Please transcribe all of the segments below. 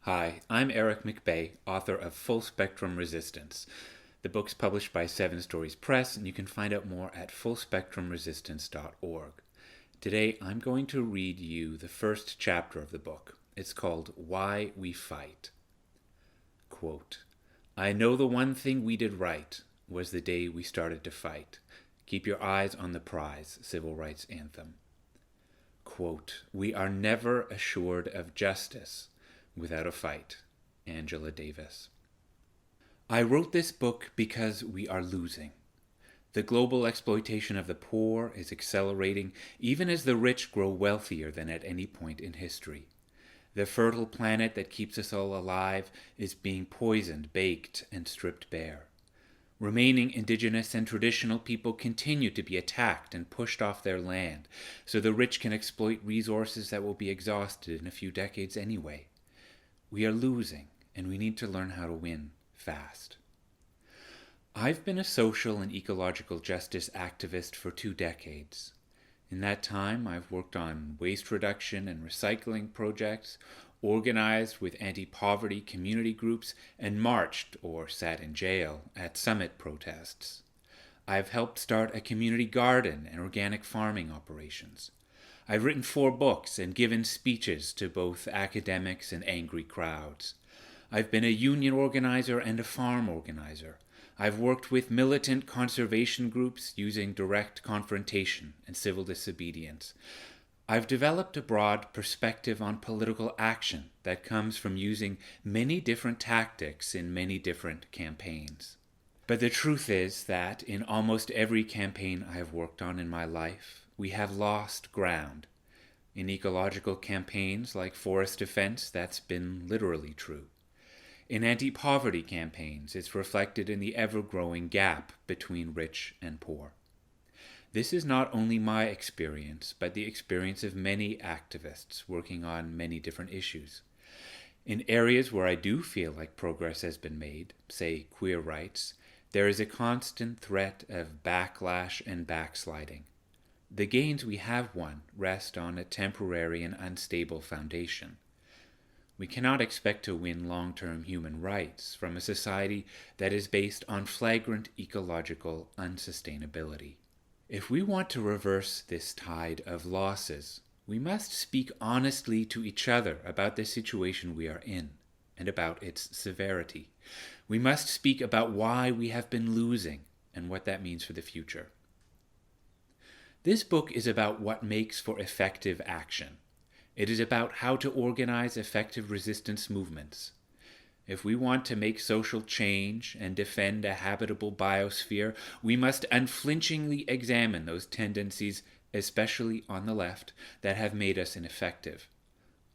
Hi, I'm Aric McBay, author of Full Spectrum Resistance. The book's published by Seven Stories Press, and you can find out more at fullspectrumresistance.org. Today, I'm going to read you the first chapter of the book. It's called Why We Fight. Quote, I know the one thing we did right was the day we started to fight. Keep your eyes on the prize, civil rights anthem. Quote, we are never assured of justice without a fight. Angela Davis. I wrote this book because we are losing. The global exploitation of the poor is accelerating even as the rich grow wealthier than at any point in history. The fertile planet that keeps us all alive is being poisoned, baked, and stripped bare. Remaining indigenous and traditional people continue to be attacked and pushed off their land, so the rich can exploit resources that will be exhausted in a few decades anyway. We are losing, and we need to learn how to win fast. I've been a social and ecological justice activist for 2 decades. In that time, I've worked on waste reduction and recycling projects, organized with anti-poverty community groups, and marched or sat in jail at summit protests. I've helped start a community garden and organic farming operations. I've written 4 books and given speeches to both academics and angry crowds. I've been a union organizer and a farm organizer. I've worked with militant conservation groups using direct confrontation and civil disobedience. I've developed a broad perspective on political action that comes from using many different tactics in many different campaigns. But the truth is that in almost every campaign I have worked on in my life, we have lost ground. In ecological campaigns like forest defense, that's been literally true. In anti-poverty campaigns, it's reflected in the ever-growing gap between rich and poor. This is not only my experience, but the experience of many activists working on many different issues. In areas where I do feel like progress has been made, say queer rights, there is a constant threat of backlash and backsliding. The gains we have won rest on a temporary and unstable foundation. We cannot expect to win long-term human rights from a society that is based on flagrant ecological unsustainability. If we want to reverse this tide of losses, we must speak honestly to each other about the situation we are in and about its severity. We must speak about why we have been losing and what that means for the future. This book is about what makes for effective action. It is about how to organize effective resistance movements. If we want to make social change and defend a habitable biosphere, we must unflinchingly examine those tendencies, especially on the left, that have made us ineffective.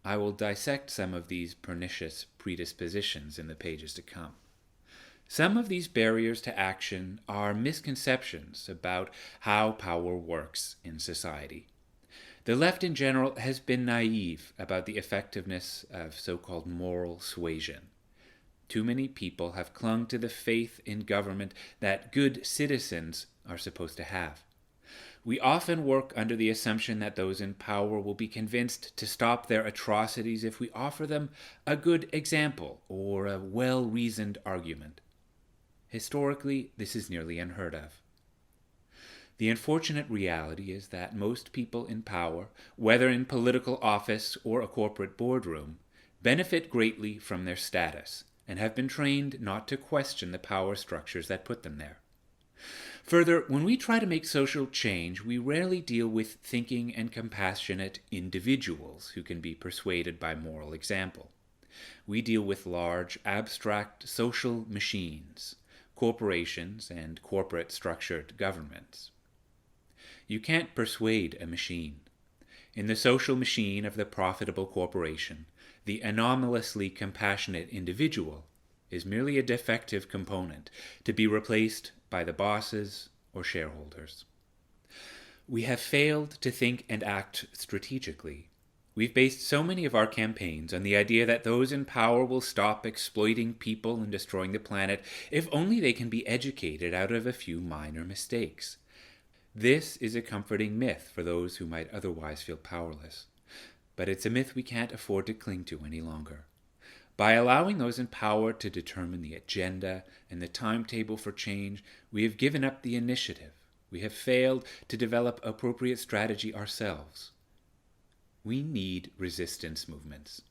I will dissect some of these pernicious predispositions in the pages to come. Some of these barriers to action are misconceptions about how power works in society. The left in general has been naive about the effectiveness of so-called moral suasion. Too many people have clung to the faith in government that good citizens are supposed to have. We often work under the assumption that those in power will be convinced to stop their atrocities if we offer them a good example or a well-reasoned argument. Historically, this is nearly unheard of. The unfortunate reality is that most people in power, whether in political office or a corporate boardroom, benefit greatly from their status and have been trained not to question the power structures that put them there. Further, when we try to make social change, we rarely deal with thinking and compassionate individuals who can be persuaded by moral example. We deal with large, abstract social machines, corporations, and corporate structured governments. You can't persuade a machine. In the social machine of the profitable corporation, the anomalously compassionate individual is merely a defective component to be replaced by the bosses or shareholders. We have failed to think and act strategically. We've based so many of our campaigns on the idea that those in power will stop exploiting people and destroying the planet if only they can be educated out of a few minor mistakes. This is a comforting myth for those who might otherwise feel powerless. But it's a myth we can't afford to cling to any longer. By allowing those in power to determine the agenda and the timetable for change, we have given up the initiative. We have failed to develop appropriate strategy ourselves. We need resistance movements.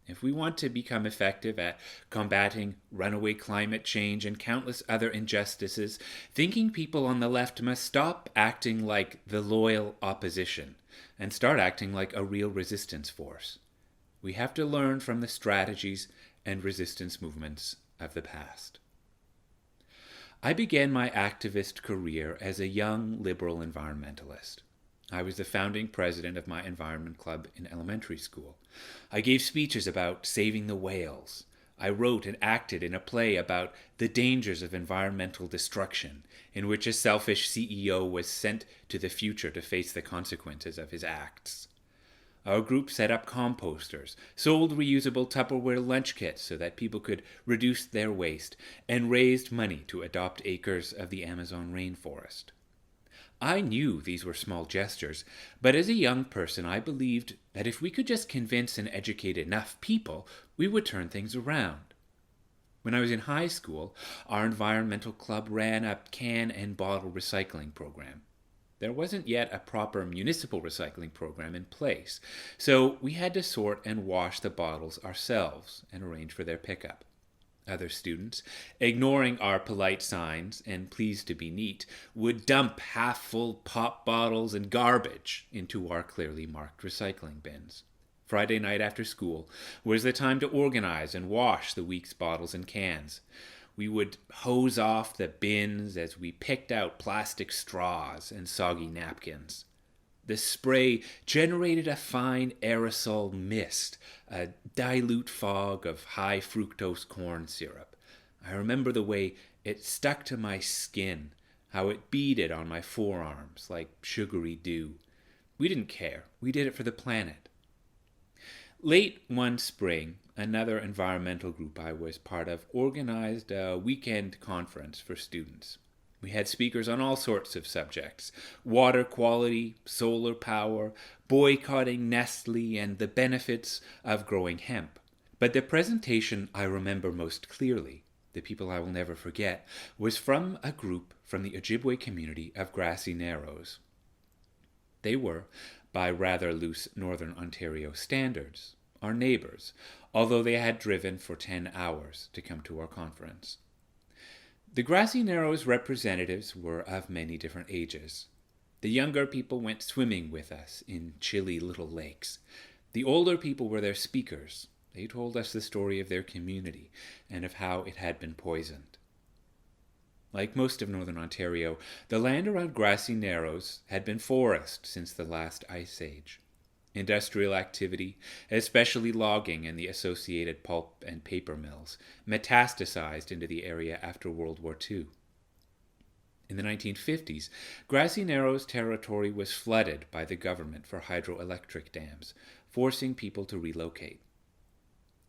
If we want to become effective at combating runaway climate change and countless other injustices, thinking people on the left must stop acting like the loyal opposition and start acting like a real resistance force. We have to learn from the strategies and resistance movements of the past. I began my activist career as a young liberal environmentalist. I was the founding president of my environment club in elementary school. I gave speeches about saving the whales. I wrote and acted in a play about the dangers of environmental destruction, in which a selfish CEO was sent to the future to face the consequences of his acts. Our group set up composters, sold reusable Tupperware lunch kits so that people could reduce their waste, and raised money to adopt acres of the Amazon rainforest. I knew these were small gestures, but as a young person I believed that if we could just convince and educate enough people, we would turn things around. When I was in high school, our environmental club ran a can and bottle recycling program. There wasn't yet a proper municipal recycling program in place, so we had to sort and wash the bottles ourselves and arrange for their pickup. Other students, ignoring our polite signs and pleased to be neat, would dump half-full pop bottles and garbage into our clearly marked recycling bins. Friday night after school was the time to organize and wash the week's bottles and cans. We would hose off the bins as we picked out plastic straws and soggy napkins. The spray generated a fine aerosol mist, a dilute fog of high fructose corn syrup. I remember the way it stuck to my skin, how it beaded on my forearms like sugary dew. We didn't care. We did it for the planet. Late one spring, another environmental group I was part of organized a weekend conference for students. We had speakers on all sorts of subjects: water quality, solar power, boycotting Nestle, and the benefits of growing hemp. But the presentation I remember most clearly, the people I will never forget, was from a group from the Ojibwe community of Grassy Narrows. They were, by rather loose Northern Ontario standards, our neighbors, although they had driven for 10 hours to come to our conference. The Grassy Narrows representatives were of many different ages. The younger people went swimming with us in chilly little lakes. The older people were their speakers. They told us the story of their community and of how it had been poisoned. Like most of Northern Ontario, the land around Grassy Narrows had been forest since the last ice age. Industrial activity, especially logging and the associated pulp and paper mills, metastasized into the area after World War II. In the 1950s, Grassy Narrows territory was flooded by the government for hydroelectric dams, forcing people to relocate.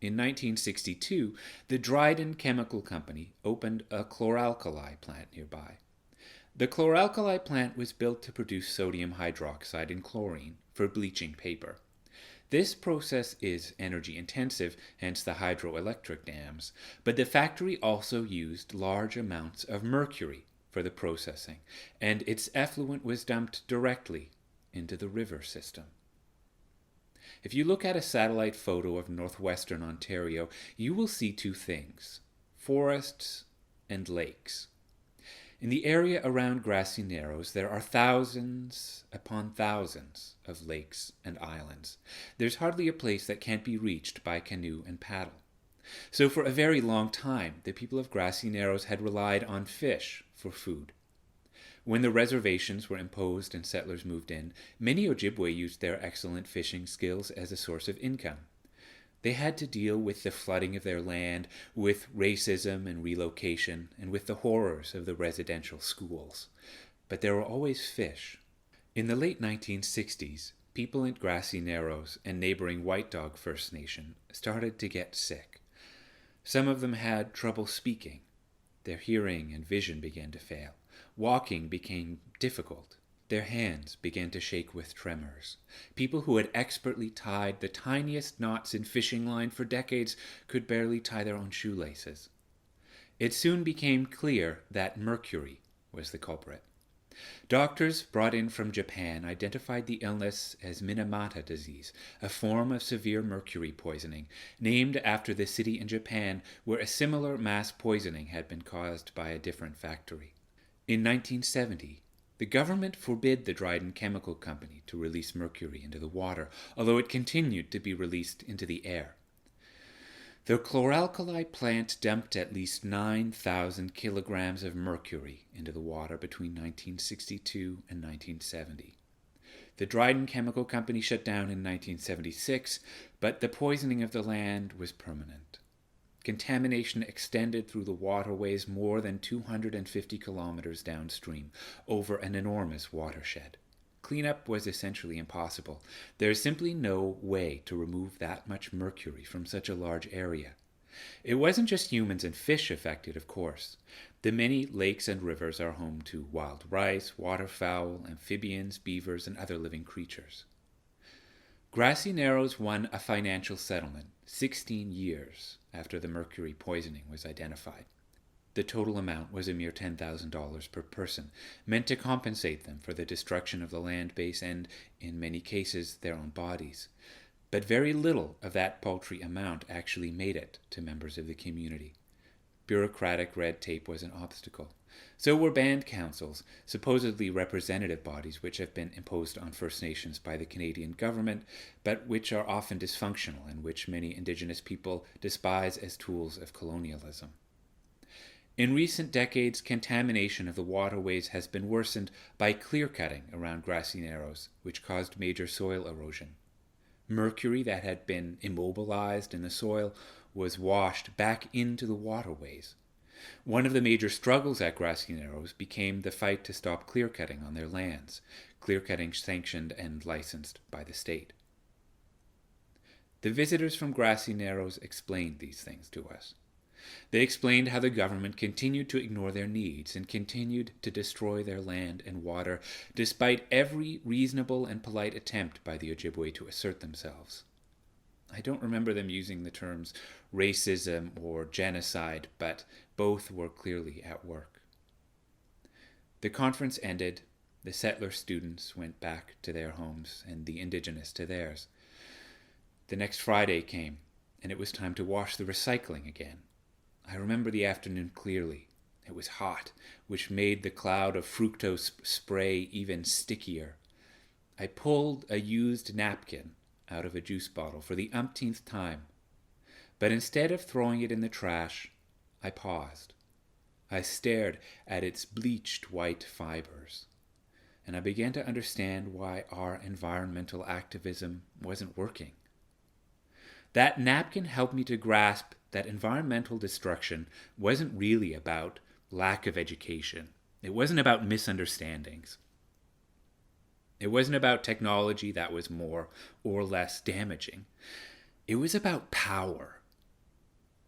In 1962, the Dryden Chemical Company opened a chlor-alkali plant nearby. The chlor-alkali plant was built to produce sodium hydroxide and chlorine for bleaching paper. This process is energy intensive, hence the hydroelectric dams, but the factory also used large amounts of mercury for the processing, and its effluent was dumped directly into the river system. If you look at a satellite photo of northwestern Ontario, you will see two things: forests and lakes. In the area around Grassy Narrows, there are thousands upon thousands of lakes and islands. There's hardly a place that can't be reached by canoe and paddle. So for a very long time, the people of Grassy Narrows had relied on fish for food. When the reservations were imposed and settlers moved in, many Ojibwe used their excellent fishing skills as a source of income. They had to deal with the flooding of their land, with racism and relocation, and with the horrors of the residential schools. But there were always fish. In the late 1960s, people in Grassy Narrows and neighboring White Dog First Nation started to get sick. Some of them had trouble speaking. Their hearing and vision began to fail. Walking became difficult. Their hands began to shake with tremors. People who had expertly tied the tiniest knots in fishing line for decades could barely tie their own shoelaces. It soon became clear that mercury was the culprit. Doctors brought in from Japan identified the illness as Minamata disease, a form of severe mercury poisoning, named after the city in Japan where a similar mass poisoning had been caused by a different factory. In 1970, the government forbid the Dryden Chemical Company to release mercury into the water, although it continued to be released into the air. The chloralkali plant dumped at least 9,000 kilograms of mercury into the water between 1962 and 1970. The Dryden Chemical Company shut down in 1976, but the poisoning of the land was permanent. Contamination extended through the waterways more than 250 kilometers downstream, over an enormous watershed. Cleanup was essentially impossible. There is simply no way to remove that much mercury from such a large area. It wasn't just humans and fish affected, of course. The many lakes and rivers are home to wild rice, waterfowl, amphibians, beavers, and other living creatures. Grassy Narrows won a financial settlement 16 years after the mercury poisoning was identified. The total amount was a mere $10,000 per person, meant to compensate them for the destruction of the land base and, in many cases, their own bodies. But very little of that paltry amount actually made it to members of the community. Bureaucratic red tape was an obstacle. So were band councils, supposedly representative bodies which have been imposed on First Nations by the Canadian government, but which are often dysfunctional and which many Indigenous people despise as tools of colonialism. In recent decades, contamination of the waterways has been worsened by clear-cutting around Grassy Narrows, which caused major soil erosion. Mercury that had been immobilized in the soil was washed back into the waterways. One of the major struggles at Grassy Narrows became the fight to stop clear-cutting on their lands, clear-cutting sanctioned and licensed by the state. The visitors from Grassy Narrows explained these things to us. They explained how the government continued to ignore their needs and continued to destroy their land and water, despite every reasonable and polite attempt by the Ojibwe to assert themselves. I don't remember them using the terms racism or genocide, but both were clearly at work. The conference ended. The settler students went back to their homes and the Indigenous to theirs. The next Friday came, and it was time to wash the recycling again. I remember the afternoon clearly. It was hot, which made the cloud of fructose spray even stickier. I pulled a used napkin out of a juice bottle for the umpteenth time, but instead of throwing it in the trash, I paused. I stared at its bleached white fibers, and I began to understand why our environmental activism wasn't working. That napkin helped me to grasp that environmental destruction wasn't really about lack of education. It wasn't about misunderstandings. It wasn't about technology that was more or less damaging. It was about power.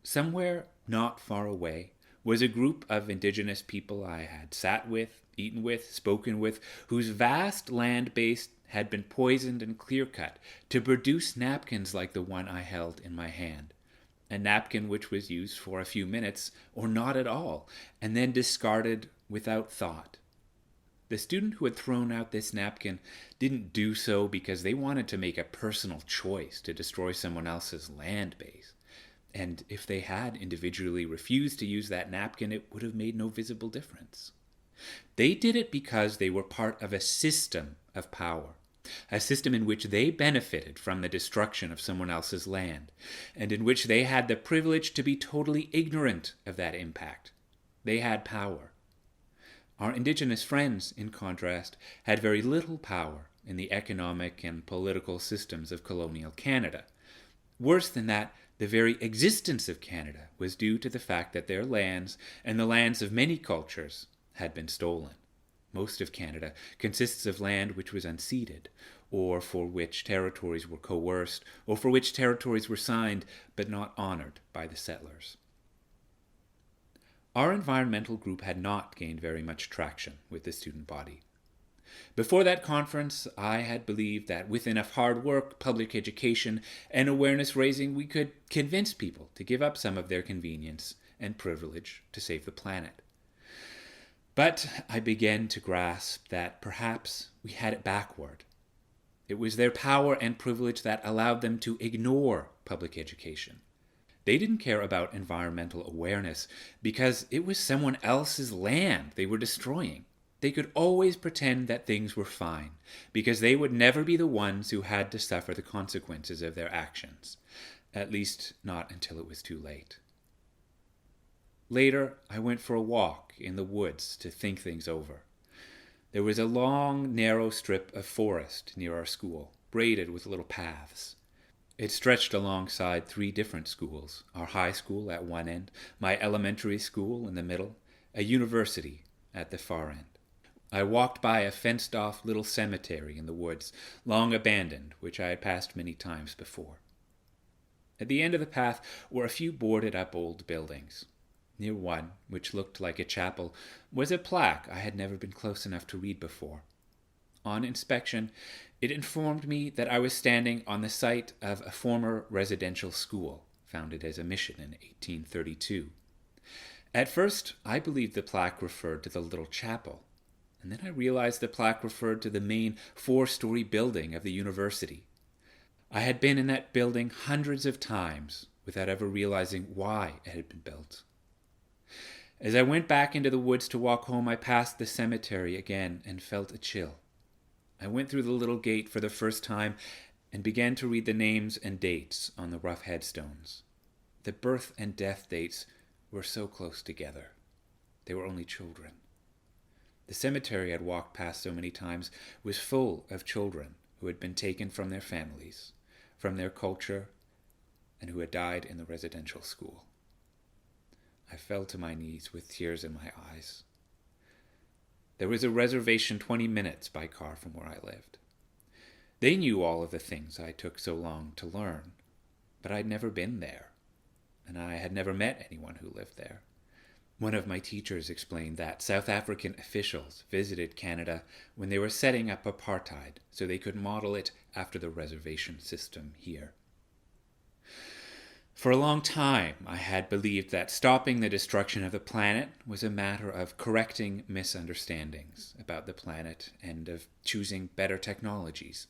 Somewhere not far away was a group of Indigenous people I had sat with, eaten with, spoken with, whose vast land base had been poisoned and clear-cut to produce napkins like the one I held in my hand. A napkin which was used for a few minutes, or not at all, and then discarded without thought. The student who had thrown out this napkin didn't do so because they wanted to make a personal choice to destroy someone else's land base. And if they had individually refused to use that napkin, it would have made no visible difference. They did it because they were part of a system of power, a system in which they benefited from the destruction of someone else's land, and in which they had the privilege to be totally ignorant of that impact. They had power. Our Indigenous friends, in contrast, had very little power in the economic and political systems of colonial Canada. Worse than that, the very existence of Canada was due to the fact that their lands, and the lands of many cultures, had been stolen. Most of Canada consists of land which was unceded, or for which territories were coerced, or for which territories were signed but not honored by the settlers. Our environmental group had not gained very much traction with the student body. Before that conference, I had believed that with enough hard work, public education, and awareness raising, we could convince people to give up some of their convenience and privilege to save the planet. But I began to grasp that perhaps we had it backward. It was their power and privilege that allowed them to ignore public education. They didn't care about environmental awareness because it was someone else's land they were destroying. They could always pretend that things were fine because they would never be the ones who had to suffer the consequences of their actions, at least not until it was too late. Later, I went for a walk in the woods to think things over. There was a long, narrow strip of forest near our school, braided with little paths. It stretched alongside 3 different schools, our high school at one end, my elementary school in the middle, a university at the far end. I walked by a fenced-off little cemetery in the woods, long abandoned, which I had passed many times before. At the end of the path were a few boarded-up old buildings. Near one, which looked like a chapel, was a plaque I had never been close enough to read before. On inspection, it informed me that I was standing on the site of a former residential school, founded as a mission in 1832. At first, I believed the plaque referred to the little chapel, and then I realized the plaque referred to the main 4-story building of the university. I had been in that building hundreds of times without ever realizing why it had been built. As I went back into the woods to walk home, I passed the cemetery again and felt a chill. I went through the little gate for the first time and began to read the names and dates on the rough headstones. The birth and death dates were so close together. They were only children. The cemetery I'd walked past so many times was full of children who had been taken from their families, from their culture, and who had died in the residential school. I fell to my knees with tears in my eyes. There was a reservation 20 minutes by car from where I lived. They knew all of the things I took so long to learn, but I'd never been there, and I had never met anyone who lived there. One of my teachers explained that South African officials visited Canada when they were setting up apartheid so they could model it after the reservation system here. For a long time, I had believed that stopping the destruction of the planet was a matter of correcting misunderstandings about the planet and of choosing better technologies.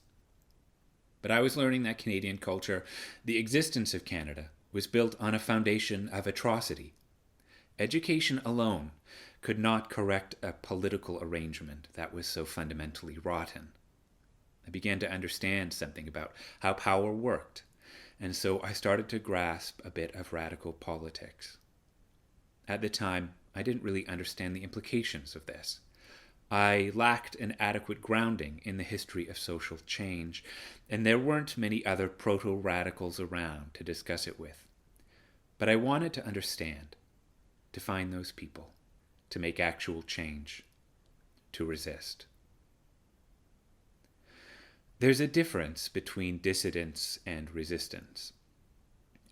But I was learning that Canadian culture, the existence of Canada, was built on a foundation of atrocity. Education alone could not correct a political arrangement that was so fundamentally rotten. I began to understand something about how power worked, and so I started to grasp a bit of radical politics. At the time, I didn't really understand the implications of this. I lacked an adequate grounding in the history of social change, and there weren't many other proto-radicals around to discuss it with. But I wanted to understand, to find those people, to make actual change, to resist. There's a difference between dissidence and resistance.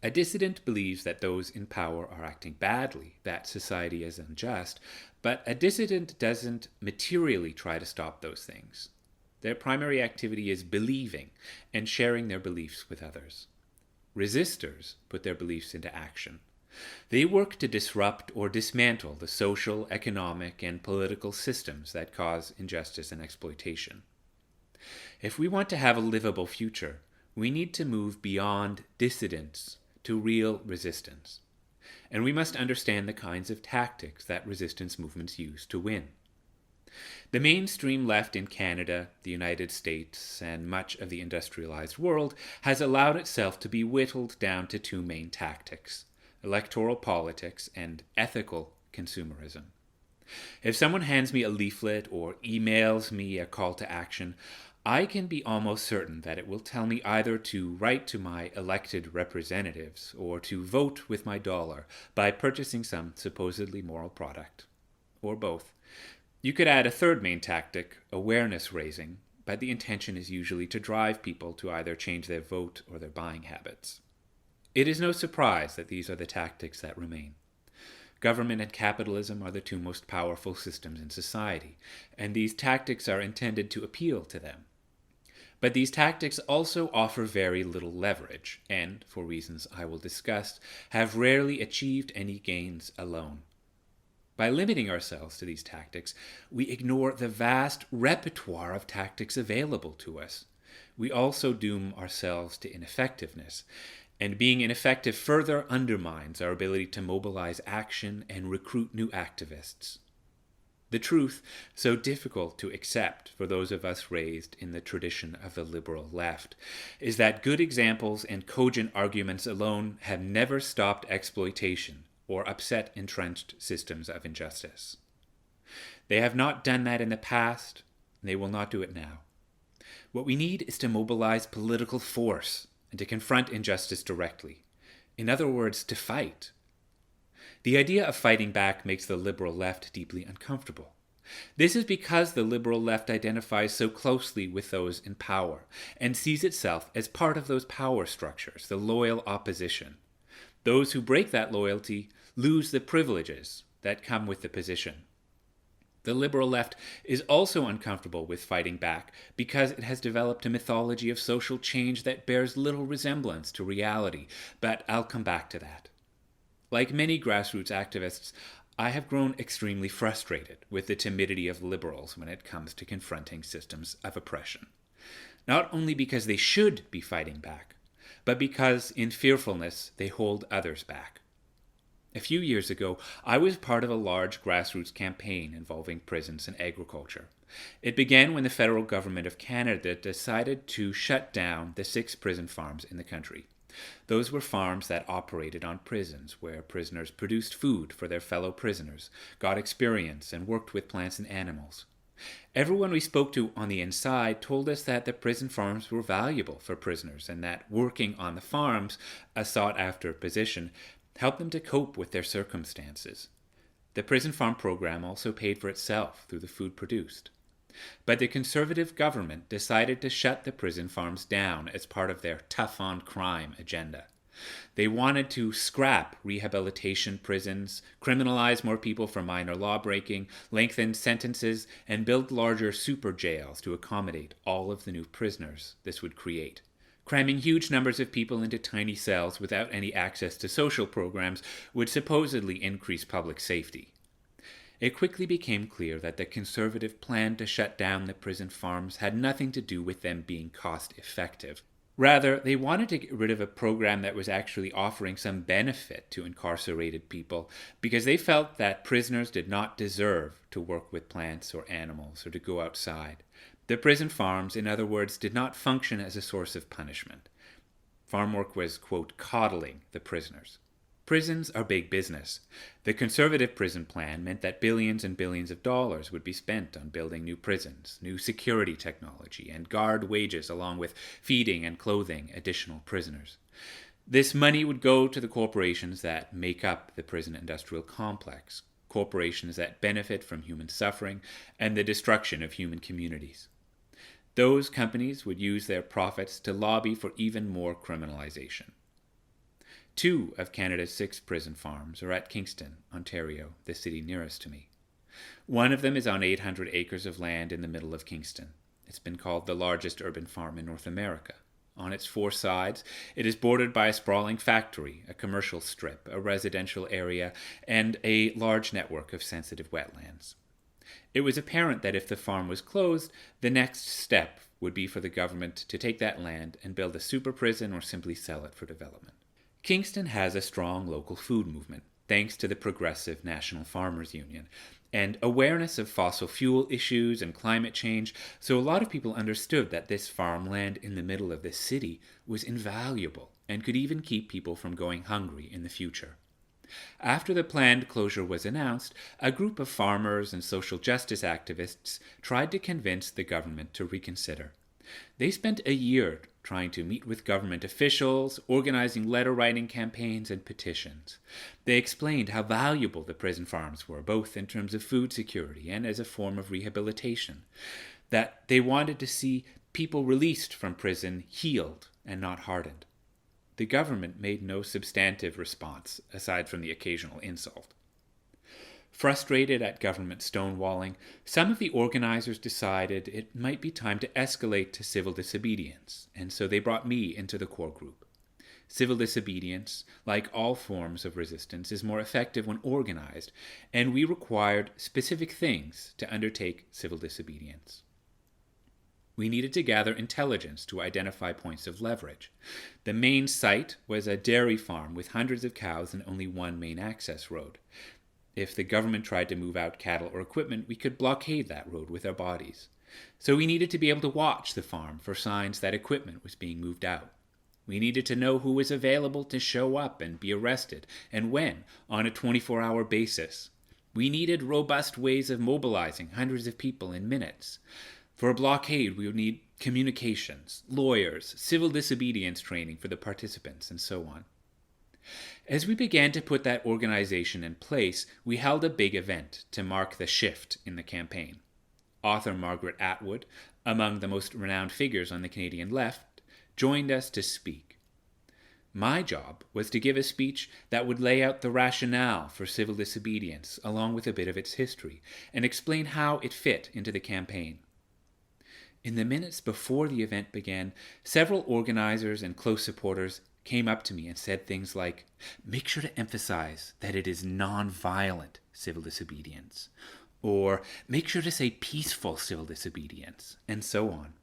A dissident believes that those in power are acting badly, that society is unjust, but a dissident doesn't materially try to stop those things. Their primary activity is believing and sharing their beliefs with others. Resistors put their beliefs into action. They work to disrupt or dismantle the social, economic, and political systems that cause injustice and exploitation. If we want to have a livable future, we need to move beyond dissidence to real resistance. And we must understand the kinds of tactics that resistance movements use to win. The mainstream left in Canada, the United States, and much of the industrialized world has allowed itself to be whittled down to 2 main tactics: electoral politics and ethical consumerism. If someone hands me a leaflet or emails me a call to action, I can be almost certain that it will tell me either to write to my elected representatives or to vote with my dollar by purchasing some supposedly moral product, or both. You could add a 3rd main tactic, awareness raising, but the intention is usually to drive people to either change their vote or their buying habits. It is no surprise that these are the tactics that remain. Government and capitalism are the two most powerful systems in society, and these tactics are intended to appeal to them. But these tactics also offer very little leverage, and, for reasons I will discuss, have rarely achieved any gains alone. By limiting ourselves to these tactics, we ignore the vast repertoire of tactics available to us. We also doom ourselves to ineffectiveness, and being ineffective further undermines our ability to mobilize action and recruit new activists. The truth, so difficult to accept for those of us raised in the tradition of the liberal left, is that good examples and cogent arguments alone have never stopped exploitation or upset entrenched systems of injustice. They have not done that in the past, and they will not do it now. What we need is to mobilize political force and to confront injustice directly. In other words, to fight. The idea of fighting back makes the liberal left deeply uncomfortable. This is because the liberal left identifies so closely with those in power and sees itself as part of those power structures, the loyal opposition. Those who break that loyalty lose the privileges that come with the position. The liberal left is also uncomfortable with fighting back because it has developed a mythology of social change that bears little resemblance to reality, but I'll come back to that. Like many grassroots activists, I have grown extremely frustrated with the timidity of liberals when it comes to confronting systems of oppression. Not only because they should be fighting back, but because in fearfulness they hold others back. A few years ago, I was part of a large grassroots campaign involving prisons and agriculture. It began when the federal government of Canada decided to shut down the 6 prison farms in the country. Those were farms that operated on prisons, where prisoners produced food for their fellow prisoners, got experience, and worked with plants and animals. Everyone we spoke to on the inside told us that the prison farms were valuable for prisoners and that working on the farms, a sought-after position, helped them to cope with their circumstances. The prison farm program also paid for itself through the food produced. But the Conservative government decided to shut the prison farms down as part of their tough-on-crime agenda. They wanted to scrap rehabilitation prisons, criminalize more people for minor lawbreaking, lengthen sentences, and build larger super jails to accommodate all of the new prisoners this would create. Cramming huge numbers of people into tiny cells without any access to social programs would supposedly increase public safety. It quickly became clear that the Conservative plan to shut down the prison farms had nothing to do with them being cost-effective. Rather, they wanted to get rid of a program that was actually offering some benefit to incarcerated people because they felt that prisoners did not deserve to work with plants or animals or to go outside. The prison farms, in other words, did not function as a source of punishment. Farm work was, quote, coddling the prisoners. Prisons are big business. The Conservative prison plan meant that billions and billions of dollars would be spent on building new prisons, new security technology, and guard wages along with feeding and clothing additional prisoners. This money would go to the corporations that make up the prison industrial complex, corporations that benefit from human suffering and the destruction of human communities. Those companies would use their profits to lobby for even more criminalization. 2 of Canada's 6 prison farms are at Kingston, Ontario, the city nearest to me. One of them is on 800 acres of land in the middle of Kingston. It's been called the largest urban farm in North America. On its 4 sides, it is bordered by a sprawling factory, a commercial strip, a residential area, and a large network of sensitive wetlands. It was apparent that if the farm was closed, the next step would be for the government to take that land and build a super prison or simply sell it for development. Kingston has a strong local food movement, thanks to the Progressive National Farmers Union, and awareness of fossil fuel issues and climate change, so a lot of people understood that this farmland in the middle of the city was invaluable and could even keep people from going hungry in the future. After the planned closure was announced, a group of farmers and social justice activists tried to convince the government to reconsider. They spent a year trying to meet with government officials, organizing letter-writing campaigns and petitions. They explained how valuable the prison farms were, both in terms of food security and as a form of rehabilitation, that they wanted to see people released from prison healed and not hardened. The government made no substantive response, aside from the occasional insult. Frustrated at government stonewalling, some of the organizers decided it might be time to escalate to civil disobedience, and so they brought me into the core group. Civil disobedience, like all forms of resistance, is more effective when organized, and we required specific things to undertake civil disobedience. We needed to gather intelligence to identify points of leverage. The main site was a dairy farm with hundreds of cows and only one main access road. If the government tried to move out cattle or equipment, we could blockade that road with our bodies. So we needed to be able to watch the farm for signs that equipment was being moved out. We needed to know who was available to show up and be arrested, and when, on a 24-hour basis. We needed robust ways of mobilizing hundreds of people in minutes. For a blockade, we would need communications, lawyers, civil disobedience training for the participants, and so on. As we began to put that organization in place, we held a big event to mark the shift in the campaign. Author Margaret Atwood, among the most renowned figures on the Canadian left, joined us to speak. My job was to give a speech that would lay out the rationale for civil disobedience, along with a bit of its history, and explain how it fit into the campaign. In the minutes before the event began, several organizers and close supporters came up to me and said things like, "Make sure to emphasize that it is non-violent civil disobedience," or "Make sure to say peaceful civil disobedience," and so on.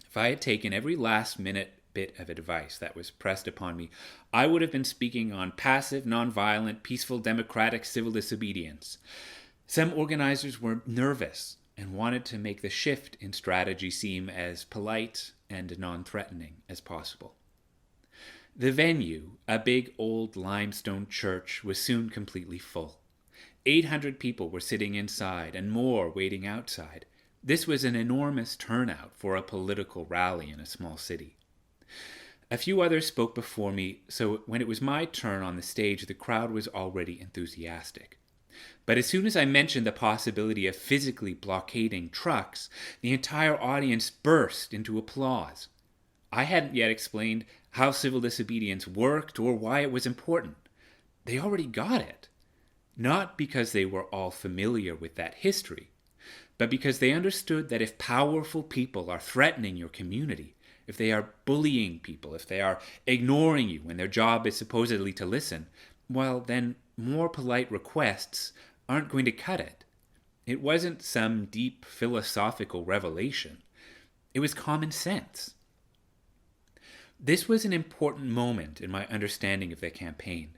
If I had taken every last-minute bit of advice that was pressed upon me, I would have been speaking on passive, non-violent, peaceful, democratic civil disobedience. Some organizers were nervous and wanted to make the shift in strategy seem as polite and non-threatening as possible. The venue, a big old limestone church, was soon completely full. 800 people were sitting inside and more waiting outside. This was an enormous turnout for a political rally in a small city. A few others spoke before me, so when it was my turn on the stage, the crowd was already enthusiastic. But as soon as I mentioned the possibility of physically blockading trucks, the entire audience burst into applause. I hadn't yet explained how civil disobedience worked or why it was important. They already got it. Not because they were all familiar with that history, but because they understood that if powerful people are threatening your community, if they are bullying people, if they are ignoring you when their job is supposedly to listen, well, then more polite requests aren't going to cut it. It wasn't some deep philosophical revelation. It was common sense. This was an important moment in my understanding of the campaign.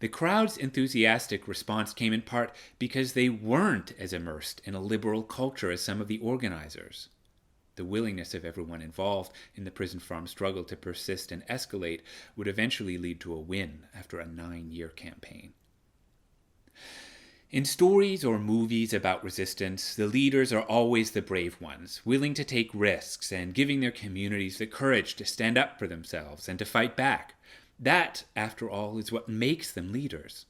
The crowd's enthusiastic response came in part because they weren't as immersed in a liberal culture as some of the organizers. The willingness of everyone involved in the prison farm struggle to persist and escalate would eventually lead to a win after a 9-year campaign. In stories or movies about resistance, the leaders are always the brave ones, willing to take risks and giving their communities the courage to stand up for themselves and to fight back. That, after all, is what makes them leaders.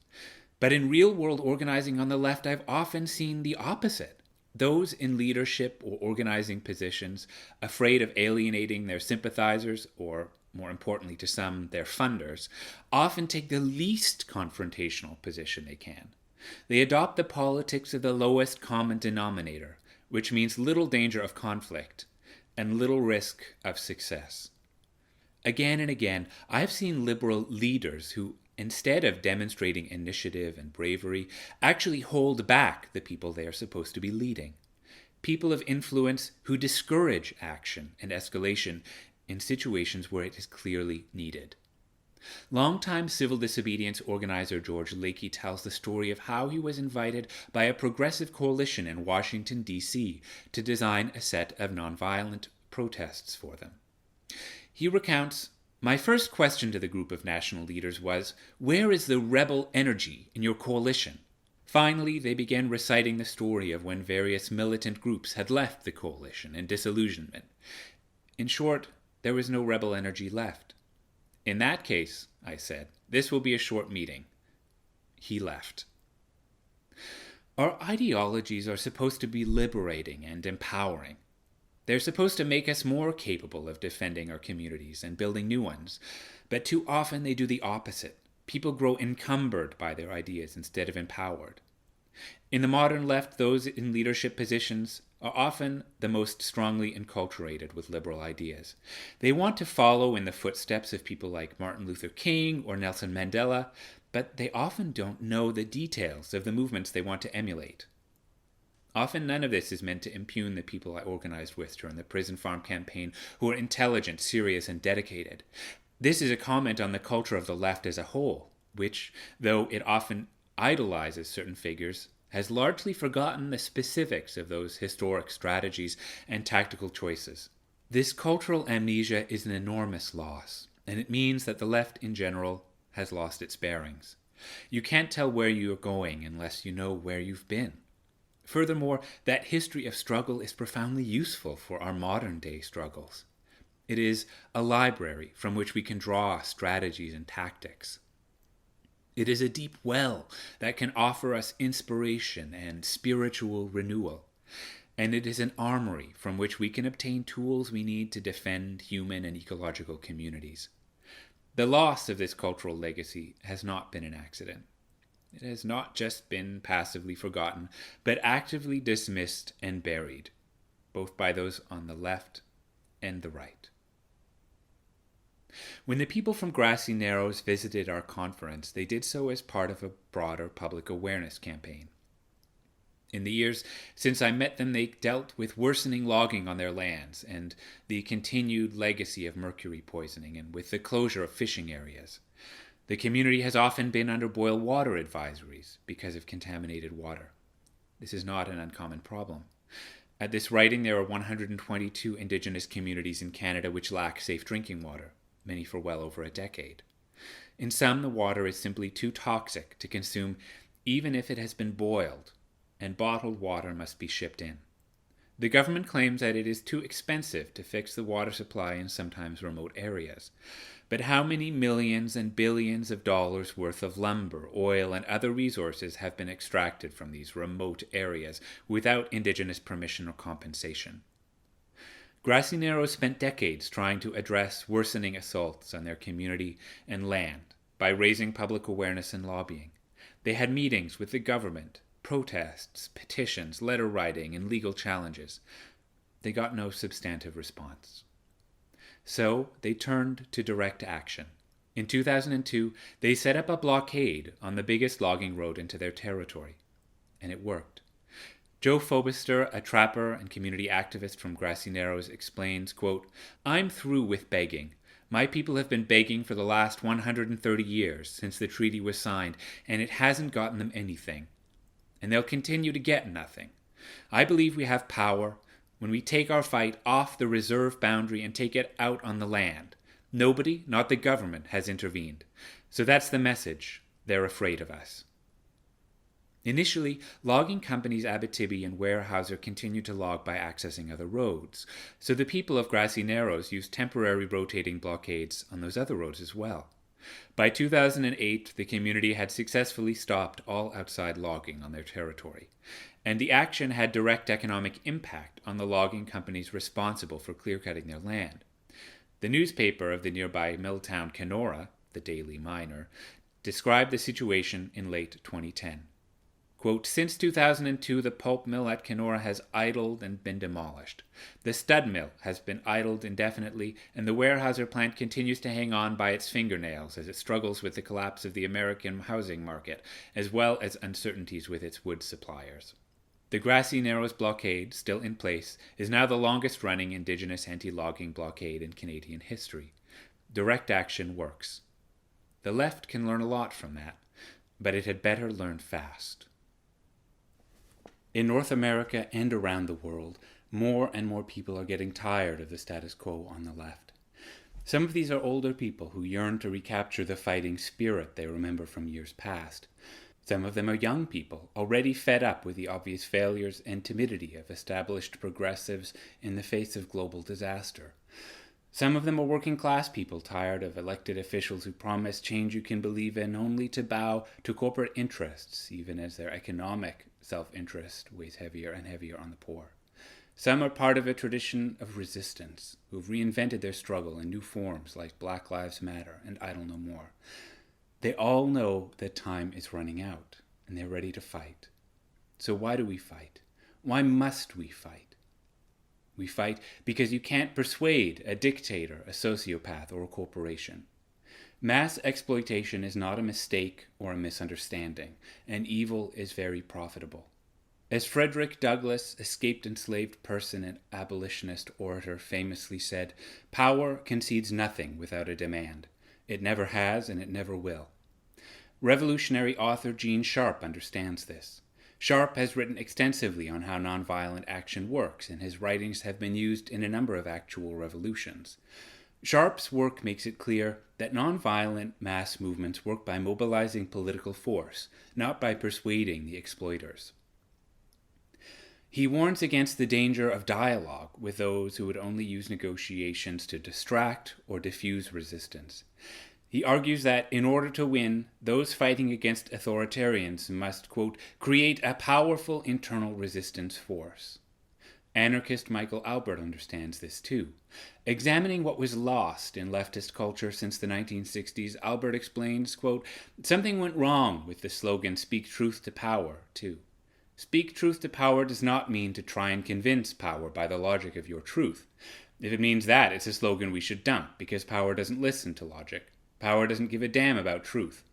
But in real-world organizing on the left, I've often seen the opposite. Those in leadership or organizing positions, afraid of alienating their sympathizers, or more importantly to some, their funders, often take the least confrontational position they can. They adopt the politics of the lowest common denominator, which means little danger of conflict and little risk of success. Again and again, I've seen liberal leaders who, instead of demonstrating initiative and bravery, actually hold back the people they are supposed to be leading. People of influence who discourage action and escalation in situations where it is clearly needed. Longtime civil disobedience organizer George Lakey tells the story of how he was invited by a progressive coalition in Washington, D.C. to design a set of nonviolent protests for them. He recounts, "My first question to the group of national leaders was, 'Where is the rebel energy in your coalition?' Finally, they began reciting the story of when various militant groups had left the coalition in disillusionment. In short, there was no rebel energy left. 'In that case,' I said, 'this will be a short meeting.' He left." Our ideologies are supposed to be liberating and empowering. They're supposed to make us more capable of defending our communities and building new ones, but too often they do the opposite. People grow encumbered by their ideas instead of empowered. In the modern left, those in leadership positions are often the most strongly enculturated with liberal ideas. They want to follow in the footsteps of people like Martin Luther King or Nelson Mandela, but they often don't know the details of the movements they want to emulate. Often none of this is meant to impugn the people I organized with during the Prison Farm campaign, who are intelligent, serious, and dedicated. This is a comment on the culture of the left as a whole, which, though it often idolizes certain figures, has largely forgotten the specifics of those historic strategies and tactical choices. This cultural amnesia is an enormous loss, and it means that the left in general has lost its bearings. You can't tell where you're going unless you know where you've been. Furthermore, that history of struggle is profoundly useful for our modern-day struggles. It is a library from which we can draw strategies and tactics. It is a deep well that can offer us inspiration and spiritual renewal. And it is an armory from which we can obtain tools we need to defend human and ecological communities. The loss of this cultural legacy has not been an accident. It has not just been passively forgotten, but actively dismissed and buried, both by those on the left and the right. When the people from Grassy Narrows visited our conference, they did so as part of a broader public awareness campaign. In the years since I met them, they dealt with worsening logging on their lands and the continued legacy of mercury poisoning and with the closure of fishing areas. The community has often been under boil water advisories because of contaminated water. This is not an uncommon problem. At this writing, there are 122 Indigenous communities in Canada which lack safe drinking water, many for well over a decade. In some, the water is simply too toxic to consume even if it has been boiled, and bottled water must be shipped in. The government claims that it is too expensive to fix the water supply in sometimes remote areas. But how many millions and billions of dollars worth of lumber, oil, and other resources have been extracted from these remote areas without Indigenous permission or compensation? Grassy Narrows spent decades trying to address worsening assaults on their community and land by raising public awareness and lobbying. They had meetings with the government, protests, petitions, letter writing, and legal challenges. They got no substantive response. So they turned to direct action. In 2002, they set up a blockade on the biggest logging road into their territory. And it worked. Joe Fobister, a trapper and community activist from Grassy Narrows, explains, quote, "I'm through with begging. My people have been begging for the last 130 years since the treaty was signed, and it hasn't gotten them anything. And they'll continue to get nothing. I believe we have power when we take our fight off the reserve boundary and take it out on the land. Nobody, not the government, has intervened. So that's the message. They're afraid of us." Initially, logging companies Abitibi and Weyerhaeuser continued to log by accessing other roads, so the people of Grassy Narrows used temporary rotating blockades on those other roads as well. By 2008, the community had successfully stopped all outside logging on their territory, and the action had direct economic impact on the logging companies responsible for clear-cutting their land. The newspaper of the nearby mill town Kenora, the Daily Miner, described the situation in late 2010. Quote, "Since 2002, the pulp mill at Kenora has idled and been demolished. The stud mill has been idled indefinitely, and the Weyerhaeuser plant continues to hang on by its fingernails as it struggles with the collapse of the American housing market, as well as uncertainties with its wood suppliers. The Grassy Narrows blockade, still in place, is now the longest-running Indigenous anti-logging blockade in Canadian history. Direct action works. The left can learn a lot from that, but it had better learn fast." In North America and around the world, more and more people are getting tired of the status quo on the left. Some of these are older people who yearn to recapture the fighting spirit they remember from years past. Some of them are young people, already fed up with the obvious failures and timidity of established progressives in the face of global disaster. Some of them are working class people tired of elected officials who promise change you can believe in only to bow to corporate interests, even as their economic self-interest weighs heavier and heavier on the poor. Some are part of a tradition of resistance, who've reinvented their struggle in new forms like Black Lives Matter and Idle No More. They all know that time is running out, and they're ready to fight. So why do we fight? Why must we fight? We fight because you can't persuade a dictator, a sociopath, or a corporation. Mass exploitation is not a mistake or a misunderstanding, and evil is very profitable. As Frederick Douglass, escaped enslaved person and abolitionist orator, famously said, "Power concedes nothing without a demand. It never has and it never will." Revolutionary author Gene Sharp understands this. Sharp has written extensively on how nonviolent action works, and his writings have been used in a number of actual revolutions. Sharp's work makes it clear that nonviolent mass movements work by mobilizing political force, not by persuading the exploiters. He warns against the danger of dialogue with those who would only use negotiations to distract or diffuse resistance. He argues that in order to win, those fighting against authoritarians must, quote, create a powerful internal resistance force. Anarchist Michael Albert understands this too. Examining what was lost in leftist culture since the 1960s, Albert explains, quote, something went wrong with the slogan "Speak truth to power," too. Speak truth to power does not mean to try and convince power by the logic of your truth. If it means that, it's a slogan we should dump, because power doesn't listen to logic. Power doesn't give a damn about truth.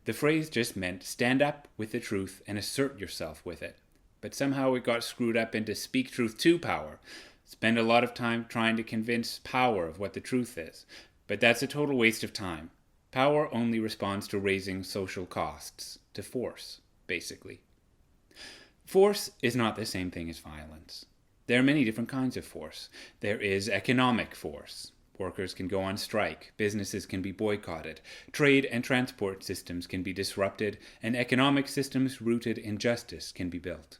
The phrase just meant stand up with the truth and assert yourself with it. But somehow it got screwed up into speak truth to power. Spend a lot of time trying to convince power of what the truth is. But that's a total waste of time. Power only responds to raising social costs, to force, basically. Force is not the same thing as violence. There are many different kinds of force. There is economic force. Workers can go on strike, businesses can be boycotted, trade and transport systems can be disrupted, and economic systems rooted in justice can be built.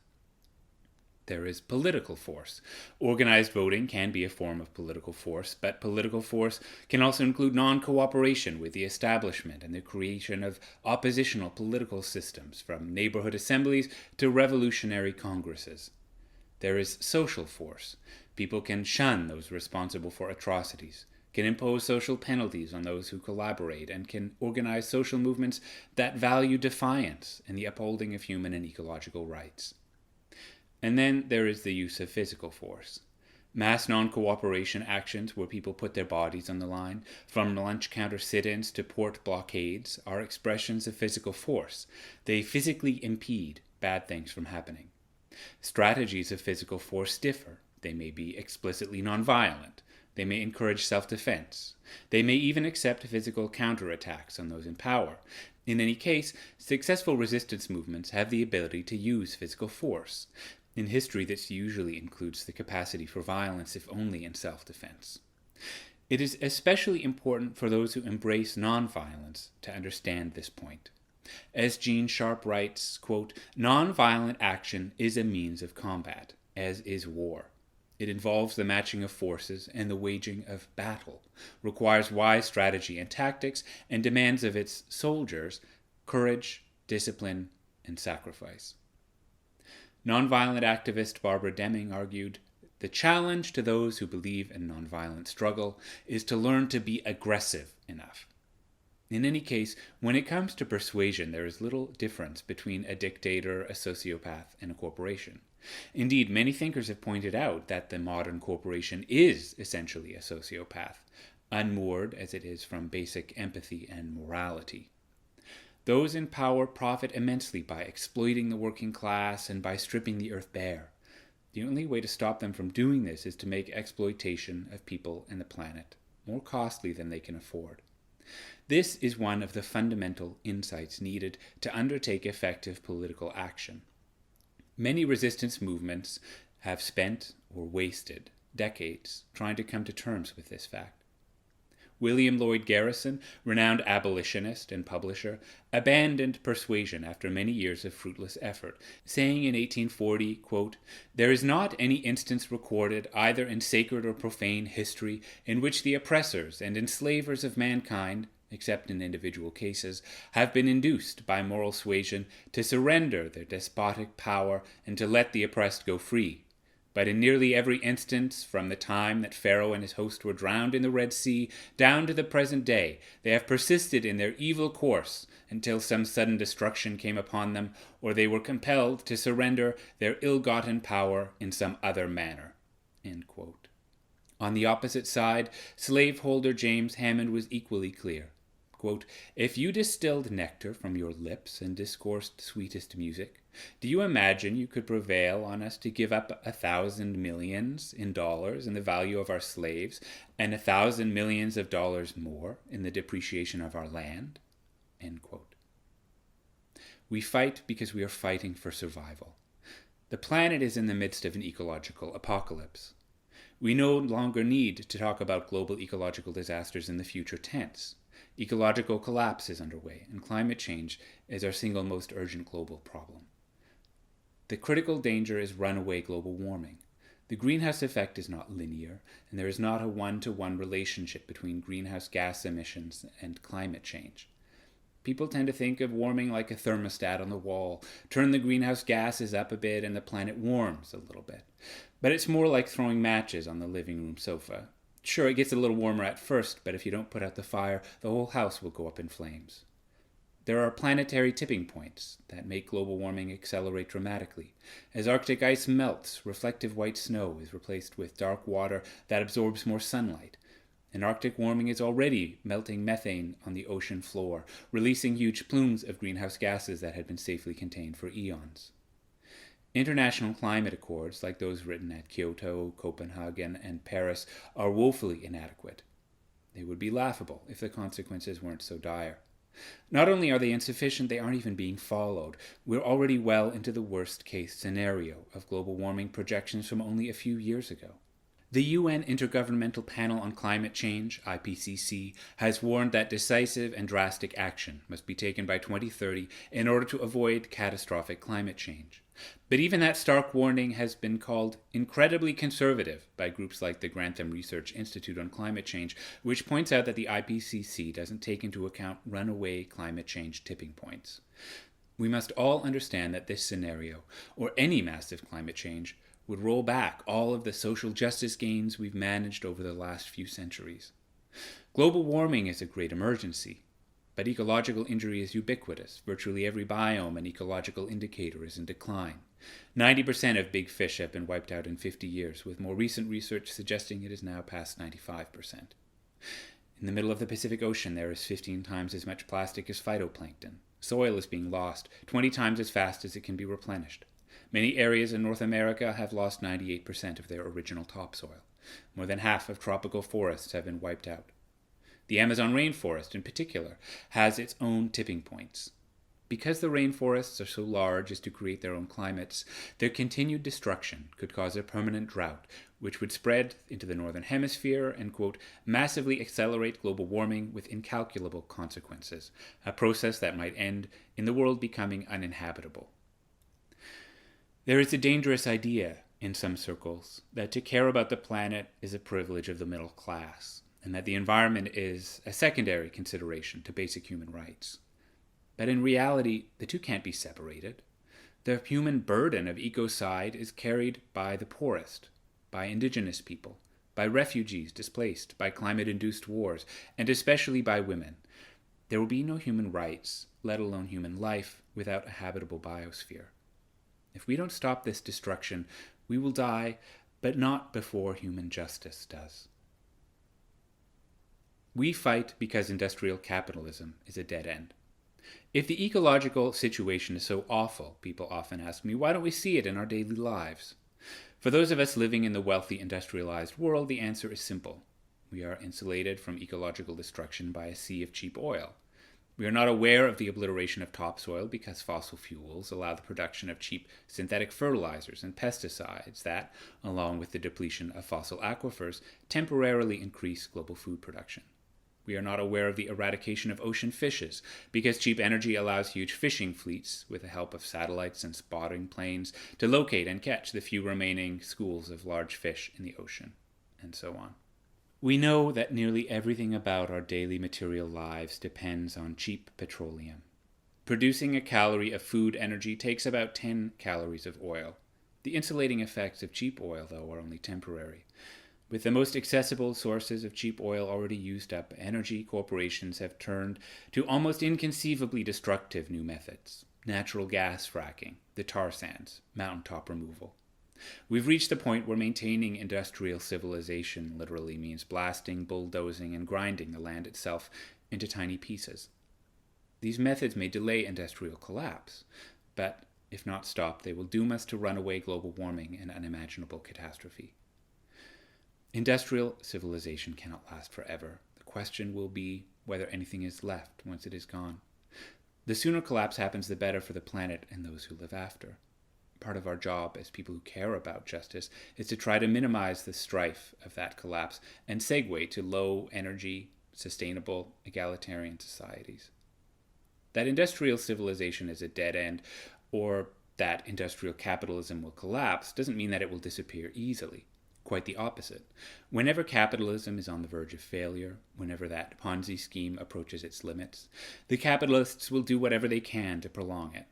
There is political force. Organized voting can be a form of political force, but political force can also include non-cooperation with the establishment and the creation of oppositional political systems, from neighborhood assemblies to revolutionary congresses. There is social force. People can shun those responsible for atrocities, can impose social penalties on those who collaborate, and can organize social movements that value defiance and the upholding of human and ecological rights. And then there is the use of physical force. Mass non-cooperation actions where people put their bodies on the line, from lunch counter sit-ins to port blockades, are expressions of physical force. They physically impede bad things from happening. Strategies of physical force differ. They may be explicitly nonviolent. They may encourage self-defense. They may even accept physical counterattacks on those in power. In any case, successful resistance movements have the ability to use physical force. In history, this usually includes the capacity for violence, if only in self-defense. It is especially important for those who embrace nonviolence to understand this point. As Gene Sharp writes, quote, nonviolent action is a means of combat, as is war. It involves the matching of forces and the waging of battle, requires wise strategy and tactics, and demands of its soldiers courage, discipline, and sacrifice. Nonviolent activist Barbara Deming argued, the challenge to those who believe in nonviolent struggle is to learn to be aggressive enough. In any case, when it comes to persuasion, there is little difference between a dictator, a sociopath, and a corporation. Indeed, many thinkers have pointed out that the modern corporation is essentially a sociopath, unmoored as it is from basic empathy and morality. Those in power profit immensely by exploiting the working class and by stripping the earth bare. The only way to stop them from doing this is to make exploitation of people and the planet more costly than they can afford. This is one of the fundamental insights needed to undertake effective political action. Many resistance movements have spent or wasted decades trying to come to terms with this fact. William Lloyd Garrison, renowned abolitionist and publisher, abandoned persuasion after many years of fruitless effort, saying in 1840, quote, there is not any instance recorded, either in sacred or profane history, in which the oppressors and enslavers of mankind, except in individual cases, have been induced by moral suasion to surrender their despotic power and to let the oppressed go free. But in nearly every instance, from the time that Pharaoh and his host were drowned in the Red Sea down to the present day, they have persisted in their evil course until some sudden destruction came upon them, or they were compelled to surrender their ill-gotten power in some other manner." End quote. On the opposite side, slaveholder James Hammond was equally clear. Quote, "If you distilled nectar from your lips and discoursed sweetest music, do you imagine you could prevail on us to give up 1,000 millions in dollars in the value of our slaves, and 1,000 millions of dollars more in the depreciation of our land?" End quote. We fight because we are fighting for survival. The planet is in the midst of an ecological apocalypse. We no longer need to talk about global ecological disasters in the future tense. Ecological collapse is underway, and climate change is our single most urgent global problem. The critical danger is runaway global warming. The greenhouse effect is not linear, and there is not a one-to-one relationship between greenhouse gas emissions and climate change. People tend to think of warming like a thermostat on the wall. Turn the greenhouse gases up a bit and the planet warms a little bit. But it's more like throwing matches on the living room sofa. Sure, it gets a little warmer at first, but if you don't put out the fire, the whole house will go up in flames. There are planetary tipping points that make global warming accelerate dramatically. As Arctic ice melts, reflective white snow is replaced with dark water that absorbs more sunlight. And Arctic warming is already melting methane on the ocean floor, releasing huge plumes of greenhouse gases that had been safely contained for eons. International climate accords, like those written at Kyoto, Copenhagen, and Paris, are woefully inadequate. They would be laughable if the consequences weren't so dire. Not only are they insufficient, they aren't even being followed. We're already well into the worst-case scenario of global warming projections from only a few years ago. The UN Intergovernmental Panel on Climate Change, IPCC, has warned that decisive and drastic action must be taken by 2030 in order to avoid catastrophic climate change. But even that stark warning has been called incredibly conservative by groups like the Grantham Research Institute on Climate Change, which points out that the IPCC doesn't take into account runaway climate change tipping points. We must all understand that this scenario, or any massive climate change, would roll back all of the social justice gains we've managed over the last few centuries. Global warming is a great emergency, but ecological injury is ubiquitous. Virtually every biome and ecological indicator is in decline. 90% of big fish have been wiped out in 50 years, with more recent research suggesting it is now past 95%. In the middle of the Pacific Ocean, there is 15 times as much plastic as phytoplankton. Soil is being lost 20 times as fast as it can be replenished. Many areas in North America have lost 98% of their original topsoil. More than half of tropical forests have been wiped out. The Amazon rainforest, in particular, has its own tipping points. Because the rainforests are so large as to create their own climates, their continued destruction could cause a permanent drought, which would spread into the northern hemisphere and, quote, massively accelerate global warming with incalculable consequences, a process that might end in the world becoming uninhabitable. There is a dangerous idea in some circles that to care about the planet is a privilege of the middle class, and that the environment is a secondary consideration to basic human rights. But in reality, the two can't be separated. The human burden of ecocide is carried by the poorest, by indigenous people, by refugees displaced by climate-induced wars, and especially by women. There will be no human rights, let alone human life, without a habitable biosphere. If we don't stop this destruction, we will die, but not before human justice does. We fight because industrial capitalism is a dead end. If the ecological situation is so awful, people often ask me, why don't we see it in our daily lives? For those of us living in the wealthy industrialized world, the answer is simple. We are insulated from ecological destruction by a sea of cheap oil. We are not aware of the obliteration of topsoil because fossil fuels allow the production of cheap synthetic fertilizers and pesticides that, along with the depletion of fossil aquifers, temporarily increase global food production. We are not aware of the eradication of ocean fishes because cheap energy allows huge fishing fleets, with the help of satellites and spotting planes, to locate and catch the few remaining schools of large fish in the ocean, and so on. We know that nearly everything about our daily material lives depends on cheap petroleum. Producing a calorie of food energy takes about 10 calories of oil. The insulating effects of cheap oil, though, are only temporary. With the most accessible sources of cheap oil already used up, energy corporations have turned to almost inconceivably destructive new methods. Natural gas fracking, the tar sands, mountaintop removal. We've reached the point where maintaining industrial civilization literally means blasting, bulldozing, and grinding the land itself into tiny pieces. These methods may delay industrial collapse, but if not stopped, they will doom us to runaway global warming and unimaginable catastrophe. Industrial civilization cannot last forever. The question will be whether anything is left once it is gone. The sooner collapse happens, the better for the planet and those who live after. Part of our job as people who care about justice is to try to minimize the strife of that collapse and segue to low energy, sustainable, egalitarian societies. That industrial civilization is a dead end, or that industrial capitalism will collapse, doesn't mean that it will disappear easily. Quite the opposite. Whenever capitalism is on the verge of failure, whenever that Ponzi scheme approaches its limits, the capitalists will do whatever they can to prolong it.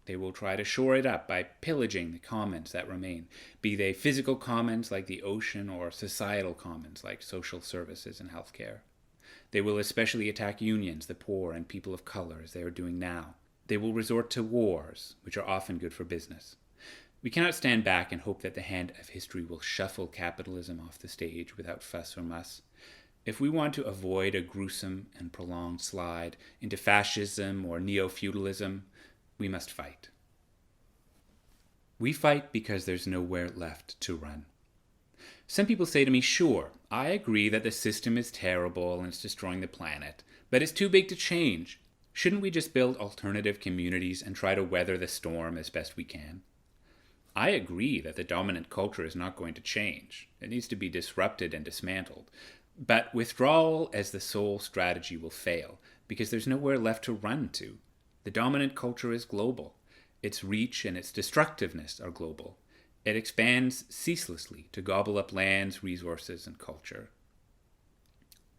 They will try to shore it up by pillaging the commons that remain, be they physical commons like the ocean or societal commons like social services and healthcare. They will especially attack unions, the poor, and people of color, as they are doing now. They will resort to wars, which are often good for business. We cannot stand back and hope that the hand of history will shuffle capitalism off the stage without fuss or muss. If we want to avoid a gruesome and prolonged slide into fascism or neo-feudalism, we must fight. We fight because there's nowhere left to run. Some people say to me, sure, I agree that the system is terrible and it's destroying the planet, but it's too big to change. Shouldn't we just build alternative communities and try to weather the storm as best we can? I agree that the dominant culture is not going to change. It needs to be disrupted and dismantled. But withdrawal as the sole strategy will fail, because there's nowhere left to run to. The dominant culture is global. Its reach and its destructiveness are global. It expands ceaselessly to gobble up lands, resources, and culture.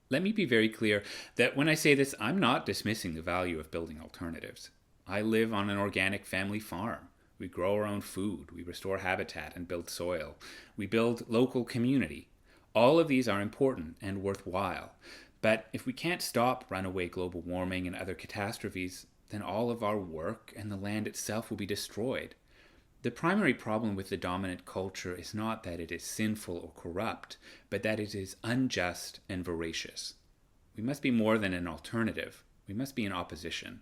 Let me be very clear that when I say this, I'm not dismissing the value of building alternatives. I live on an organic family farm. We grow our own food, we restore habitat and build soil. We build local community. All of these are important and worthwhile. But if we can't stop runaway global warming and other catastrophes, then all of our work and the land itself will be destroyed. The primary problem with the dominant culture is not that it is sinful or corrupt, but that it is unjust and voracious. We must be more than an alternative. We must be in opposition.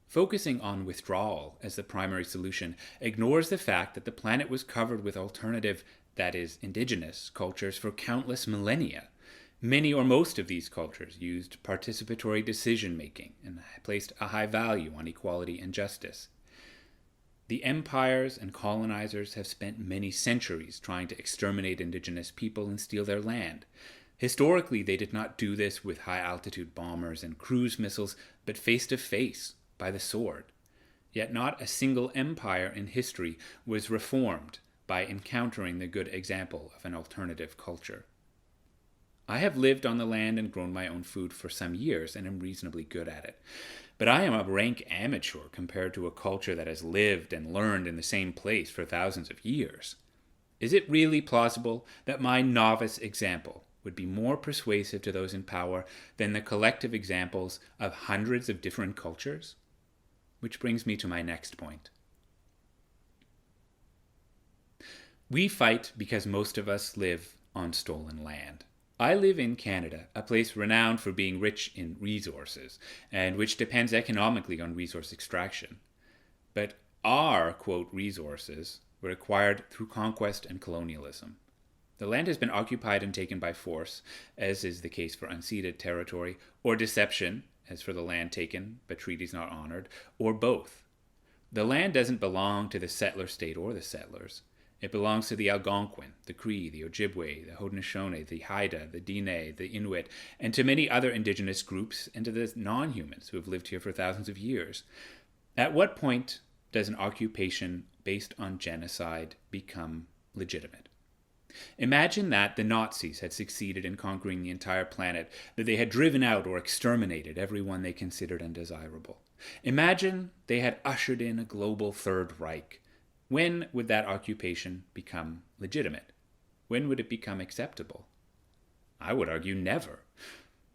Focusing on withdrawal as the primary solution ignores the fact that the planet was covered with alternative, that is, indigenous, cultures for countless millennia. Many or most of these cultures used participatory decision-making and placed a high value on equality and justice. The empires and colonizers have spent many centuries trying to exterminate indigenous people and steal their land. Historically, they did not do this with high-altitude bombers and cruise missiles, but face-to-face, by the sword. Yet not a single empire in history was reformed by encountering the good example of an alternative culture. I have lived on the land and grown my own food for some years and am reasonably good at it. But I am a rank amateur compared to a culture that has lived and learned in the same place for thousands of years. Is it really plausible that my novice example would be more persuasive to those in power than the collective examples of hundreds of different cultures? Which brings me to my next point. We fight because most of us live on stolen land. I live in Canada, a place renowned for being rich in resources, and which depends economically on resource extraction. But our, quote, resources were acquired through conquest and colonialism. The land has been occupied and taken by force, as is the case for unceded territory, or deception, as for the land taken but treaties not honored, or both. The land doesn't belong to the settler state or the settlers. It belongs to the Algonquin, the Cree, the Ojibwe, the Haudenosaunee, the Haida, the Diné, the Inuit, and to many other indigenous groups, and to the non-humans who have lived here for thousands of years. At what point does an occupation based on genocide become legitimate? Imagine that the Nazis had succeeded in conquering the entire planet, that they had driven out or exterminated everyone they considered undesirable. Imagine they had ushered in a global Third Reich. When would that occupation become legitimate? When would it become acceptable? I would argue never.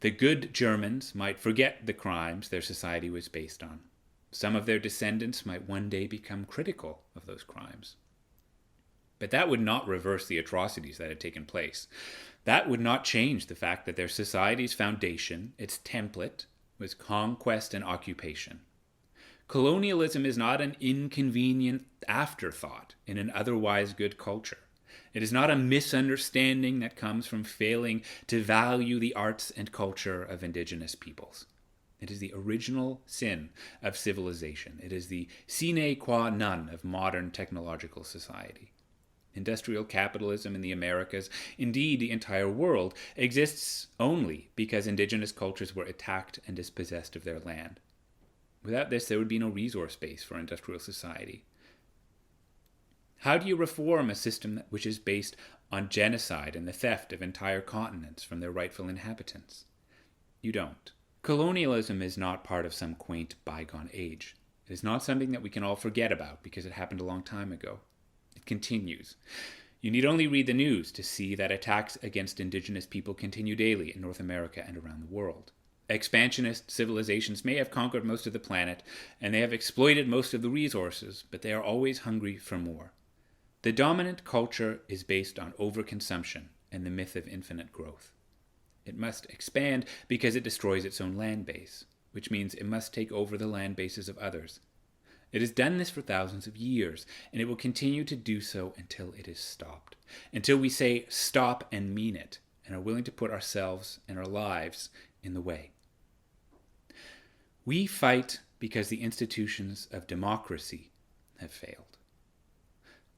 The good Germans might forget the crimes their society was based on. Some of their descendants might one day become critical of those crimes. But that would not reverse the atrocities that had taken place. That would not change the fact that their society's foundation, its template, was conquest and occupation. Colonialism is not an inconvenient afterthought in an otherwise good culture. It is not a misunderstanding that comes from failing to value the arts and culture of indigenous peoples. It is the original sin of civilization. It is the sine qua non of modern technological society. Industrial capitalism in the Americas, indeed the entire world, exists only because indigenous cultures were attacked and dispossessed of their land. Without this, there would be no resource base for industrial society. How do you reform a system which is based on genocide and the theft of entire continents from their rightful inhabitants? You don't. Colonialism is not part of some quaint bygone age. It is not something that we can all forget about because it happened a long time ago. It continues. You need only read the news to see that attacks against indigenous people continue daily in North America and around the world. Expansionist civilizations may have conquered most of the planet, and they have exploited most of the resources, but they are always hungry for more. The dominant culture is based on overconsumption and the myth of infinite growth. It must expand because it destroys its own land base, which means it must take over the land bases of others. It has done this for thousands of years, and it will continue to do so until it is stopped. Until we say stop and mean it, and are willing to put ourselves and our lives in the way. We fight because the institutions of democracy have failed.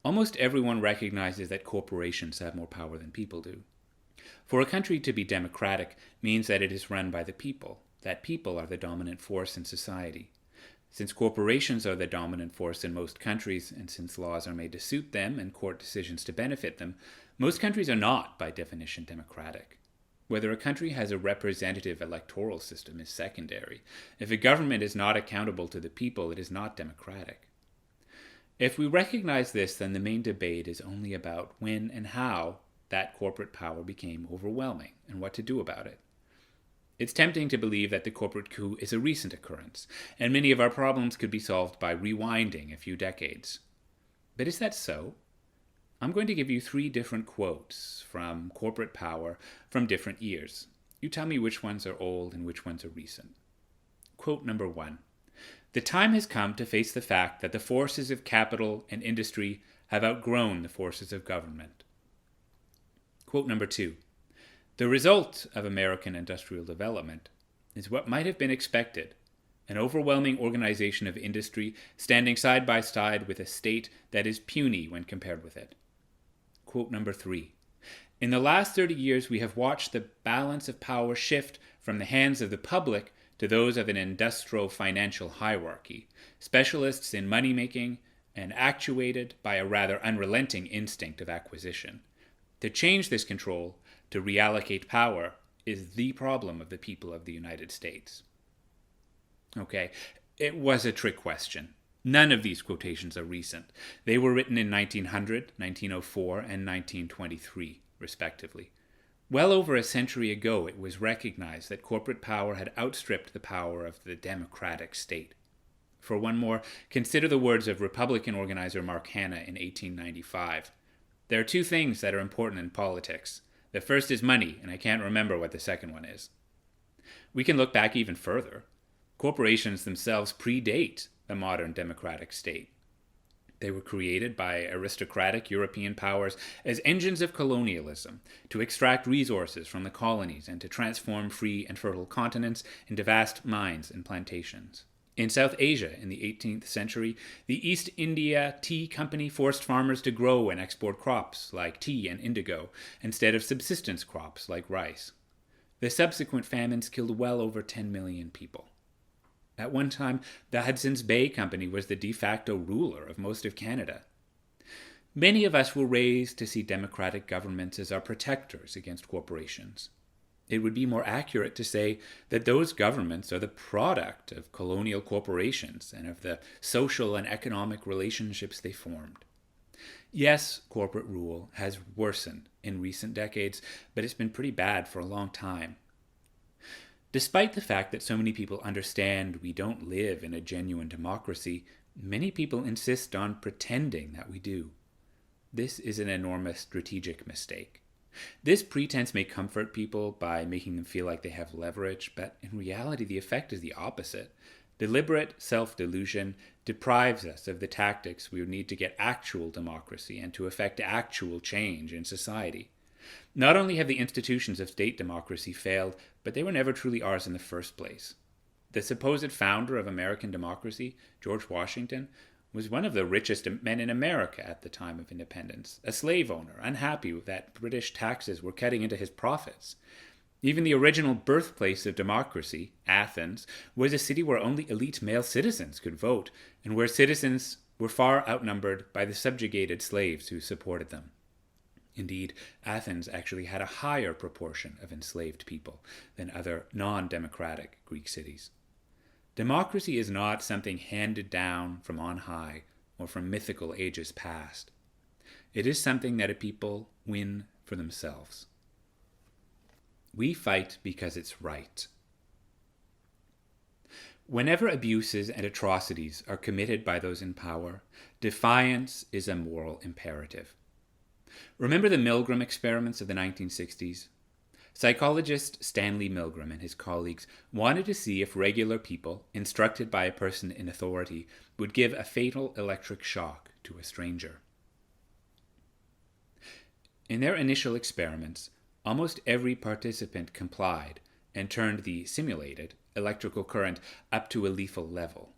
Almost everyone recognizes that corporations have more power than people do. For a country to be democratic means that it is run by the people, that people are the dominant force in society. Since corporations are the dominant force in most countries, and since laws are made to suit them and court decisions to benefit them, most countries are not, by definition, democratic. Whether a country has a representative electoral system is secondary. If a government is not accountable to the people, it is not democratic. If we recognize this, then the main debate is only about when and how that corporate power became overwhelming and what to do about it. It's tempting to believe that the corporate coup is a recent occurrence, and many of our problems could be solved by rewinding a few decades. But is that so? I'm going to give you 3 different quotes from corporate power from different years. You tell me which ones are old and which ones are recent. Quote number 1. The time has come to face the fact that the forces of capital and industry have outgrown the forces of government. Quote number 2. The result of American industrial development is what might have been expected, an overwhelming organization of industry standing side by side with a state that is puny when compared with it. Quote number 3. In the last 30 years, we have watched the balance of power shift from the hands of the public to those of an industrial-financial hierarchy, specialists in money-making and actuated by a rather unrelenting instinct of acquisition. To change this control, to reallocate power, is the problem of the people of the United States. Okay, it was a trick question. None of these quotations are recent. They were written in 1900, 1904, and 1923, respectively. Well over a century ago, it was recognized that corporate power had outstripped the power of the democratic state. For one more, consider the words of Republican organizer Mark Hanna in 1895. There are 2 things that are important in politics. The first is money, and I can't remember what the second one is. We can look back even further. Corporations themselves predate the modern democratic state. They were created by aristocratic European powers as engines of colonialism to extract resources from the colonies and to transform free and fertile continents into vast mines and plantations. In South Asia in the 18th century, the East India Tea Company forced farmers to grow and export crops like tea and indigo instead of subsistence crops like rice. The subsequent famines killed well over 10 million people. At one time, the Hudson's Bay Company was the de facto ruler of most of Canada. Many of us were raised to see democratic governments as our protectors against corporations. It would be more accurate to say that those governments are the product of colonial corporations and of the social and economic relationships they formed. Yes, corporate rule has worsened in recent decades, but it's been pretty bad for a long time. Despite the fact that so many people understand we don't live in a genuine democracy, many people insist on pretending that we do. This is an enormous strategic mistake. This pretense may comfort people by making them feel like they have leverage, but in reality the effect is the opposite. Deliberate self-delusion deprives us of the tactics we would need to get actual democracy and to effect actual change in society. Not only have the institutions of state democracy failed, but they were never truly ours in the first place. The supposed founder of American democracy, George Washington, was one of the richest men in America at the time of independence, a slave owner, unhappy with that British taxes were cutting into his profits. Even the original birthplace of democracy, Athens, was a city where only elite male citizens could vote, and where citizens were far outnumbered by the subjugated slaves who supported them. Indeed, Athens actually had a higher proportion of enslaved people than other non-democratic Greek cities. Democracy is not something handed down from on high or from mythical ages past. It is something that a people win for themselves. We fight because it's right. Whenever abuses and atrocities are committed by those in power, defiance is a moral imperative. Remember the Milgram experiments of the 1960s? Psychologist Stanley Milgram and his colleagues wanted to see if regular people, instructed by a person in authority, would give a fatal electric shock to a stranger. In their initial experiments, almost every participant complied and turned the simulated electrical current up to a lethal level.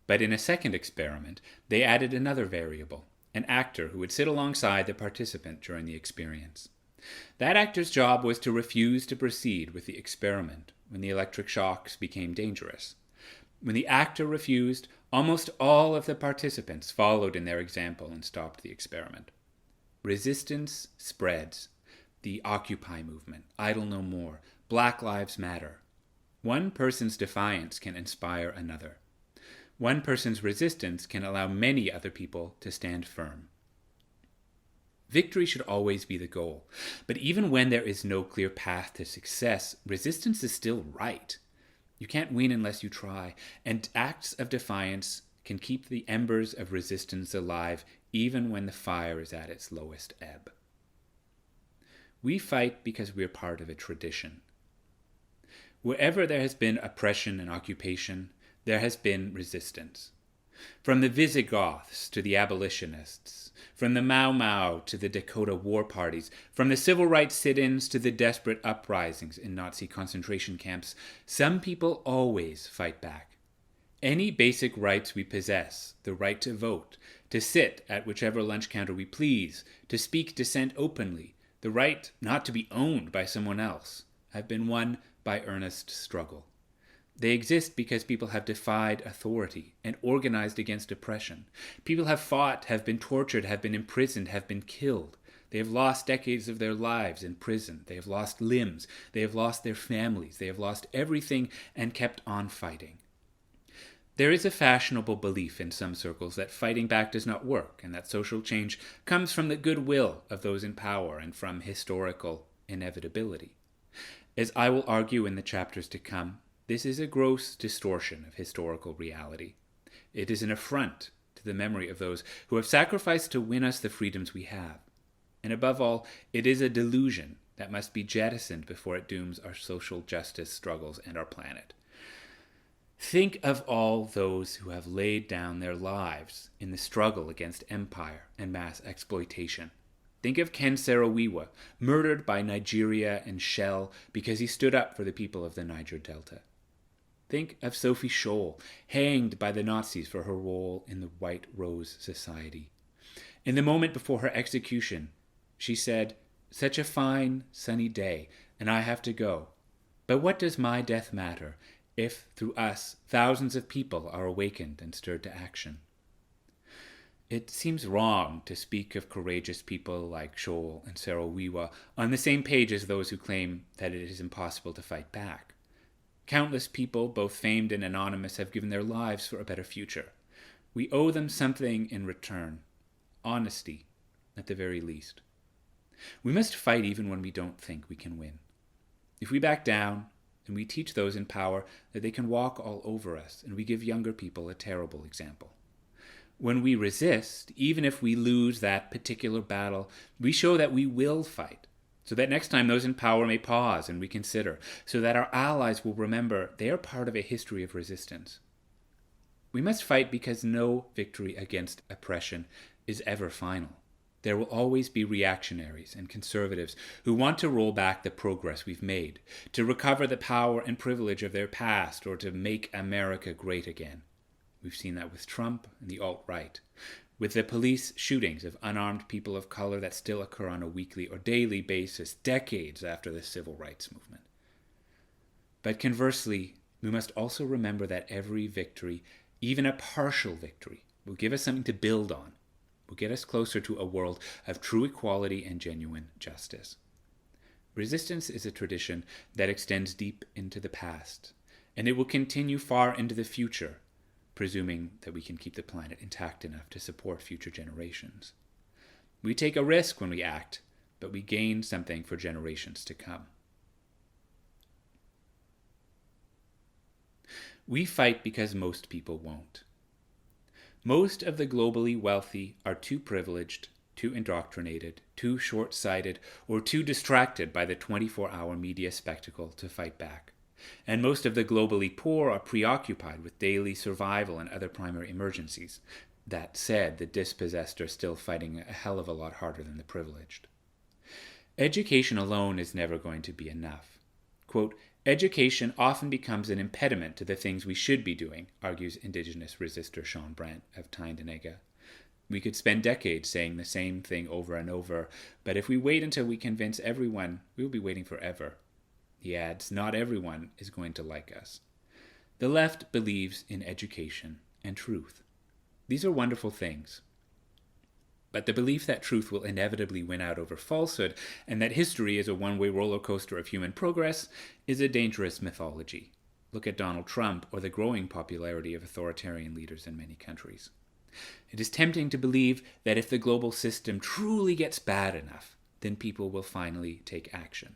But in a second experiment, they added another variable, an actor who would sit alongside the participant during the experience. That actor's job was to refuse to proceed with the experiment when the electric shocks became dangerous. When the actor refused, almost all of the participants followed in their example and stopped the experiment. Resistance spreads. The Occupy movement, Idle No More, Black Lives Matter. One person's defiance can inspire another. One person's resistance can allow many other people to stand firm. Victory should always be the goal, but even when there is no clear path to success, resistance is still right. You can't win unless you try, and acts of defiance can keep the embers of resistance alive even when the fire is at its lowest ebb. We fight because we are part of a tradition. Wherever there has been oppression and occupation, there has been resistance. From the Visigoths to the abolitionists, from the Mau Mau to the Dakota war parties, from the civil rights sit-ins to the desperate uprisings in Nazi concentration camps, some people always fight back. Any basic rights we possess, the right to vote, to sit at whichever lunch counter we please, to speak dissent openly, the right not to be owned by someone else, have been won by earnest struggle. They exist because people have defied authority and organized against oppression. People have fought, have been tortured, have been imprisoned, have been killed. They have lost decades of their lives in prison. They have lost limbs. They have lost their families. They have lost everything and kept on fighting. There is a fashionable belief in some circles that fighting back does not work and that social change comes from the goodwill of those in power and from historical inevitability. As I will argue in the chapters to come, this is a gross distortion of historical reality. It is an affront to the memory of those who have sacrificed to win us the freedoms we have. And above all, it is a delusion that must be jettisoned before it dooms our social justice struggles and our planet. Think of all those who have laid down their lives in the struggle against empire and mass exploitation. Think of Ken Saro-Wiwa, murdered by Nigeria and Shell because he stood up for the people of the Niger Delta. Think of Sophie Scholl, hanged by the Nazis for her role in the White Rose Society. In the moment before her execution, she said, "Such a fine, sunny day, and I have to go. But what does my death matter if, through us, thousands of people are awakened and stirred to action?" It seems wrong to speak of courageous people like Shoal and Saro-Wiwa on the same page as those who claim that it is impossible to fight back. Countless people, both famed and anonymous, have given their lives for a better future. We owe them something in return. Honesty, at the very least. We must fight even when we don't think we can win. If we back down, and we teach those in power that they can walk all over us, and we give younger people a terrible example. When we resist, even if we lose that particular battle, we show that we will fight, so that next time those in power may pause and reconsider, so that our allies will remember they are part of a history of resistance. We must fight because no victory against oppression is ever final. There will always be reactionaries and conservatives who want to roll back the progress we've made, to recover the power and privilege of their past, or to make America great again. We've seen that with Trump and the alt-right, with the police shootings of unarmed people of color that still occur on a weekly or daily basis, decades after the civil rights movement. But conversely, we must also remember that every victory, even a partial victory, will give us something to build on, will get us closer to a world of true equality and genuine justice. Resistance is a tradition that extends deep into the past, and it will continue far into the future, presuming that we can keep the planet intact enough to support future generations. We take a risk when we act, but we gain something for generations to come. We fight because most people won't. Most of the globally wealthy are too privileged, too indoctrinated, too short-sighted, or too distracted by the 24-hour media spectacle to fight back. And most of the globally poor are preoccupied with daily survival and other primary emergencies. That said, the dispossessed are still fighting a hell of a lot harder than the privileged. Education alone is never going to be enough. Quote, education often becomes an impediment to the things we should be doing, argues Indigenous resistor Sean Brandt of Tyendinaga. We could spend decades saying the same thing over and over, but if we wait until we convince everyone, we will be waiting forever. He adds, not everyone is going to like us. The left believes in education and truth. These are wonderful things. But the belief that truth will inevitably win out over falsehood and that history is a one-way roller coaster of human progress is a dangerous mythology. Look at Donald Trump or the growing popularity of authoritarian leaders in many countries. It is tempting to believe that if the global system truly gets bad enough, then people will finally take action.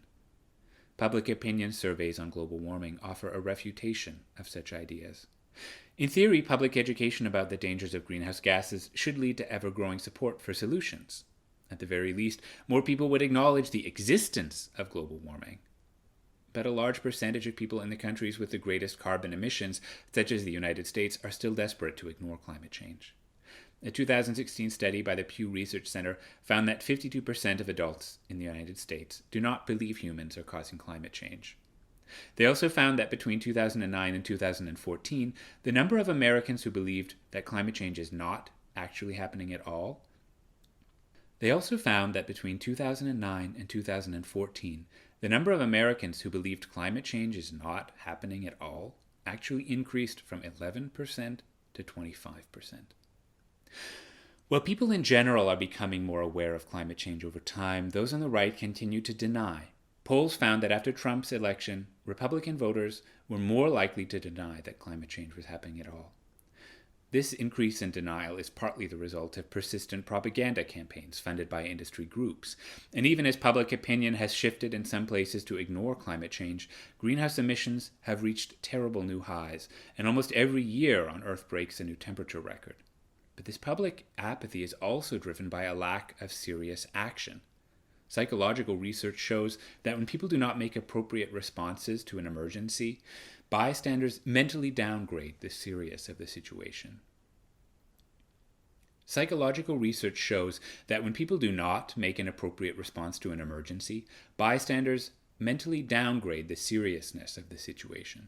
Public opinion surveys on global warming offer a refutation of such ideas. In theory, public education about the dangers of greenhouse gases should lead to ever-growing support for solutions. At the very least, more people would acknowledge the existence of global warming. But a large percentage of people in the countries with the greatest carbon emissions, such as the United States, are still desperate to ignore climate change. A 2016 study by the Pew Research Center found that 52% of adults in the United States do not believe humans are causing climate change. They also found that between 2009 and 2014, the number of Americans who believed that climate change is not actually happening at all. They also found that between 2009 and 2014, the number of Americans who believed climate change is not happening at all actually increased from 11% to 25%. While people in general are becoming more aware of climate change over time, those on the right continue to deny. Polls found that after Trump's election, Republican voters were more likely to deny that climate change was happening at all. This increase in denial is partly the result of persistent propaganda campaigns funded by industry groups. And even as public opinion has shifted in some places to ignore climate change, greenhouse emissions have reached terrible new highs, and almost every year on Earth breaks a new temperature record. But this public apathy is also driven by a lack of serious action. Psychological research shows that when people do not make appropriate responses to an emergency, bystanders mentally downgrade the seriousness of the situation. Psychological research shows that when people do not make an appropriate response to an emergency, bystanders mentally downgrade the seriousness of the situation.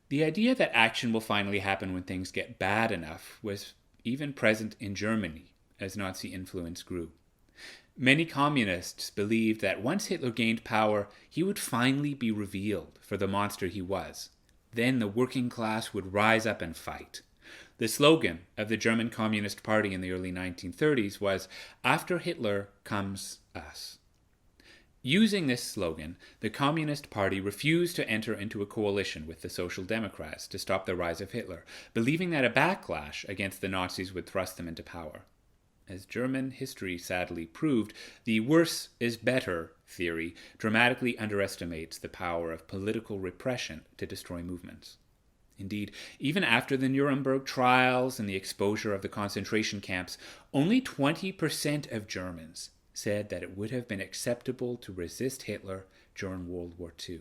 The idea that action will finally happen when things get bad enough was even present in Germany as Nazi influence grew. Many communists believed that once Hitler gained power, he would finally be revealed for the monster he was. Then the working class would rise up and fight. The slogan of the German Communist Party in the early 1930s was, "After Hitler comes us." Using this slogan, the Communist Party refused to enter into a coalition with the Social Democrats to stop the rise of Hitler, believing that a backlash against the Nazis would thrust them into power. As German history sadly proved, the worse is better theory dramatically underestimates the power of political repression to destroy movements. Indeed, even after the Nuremberg trials and the exposure of the concentration camps, only 20% of Germans said that it would have been acceptable to resist Hitler during World War II.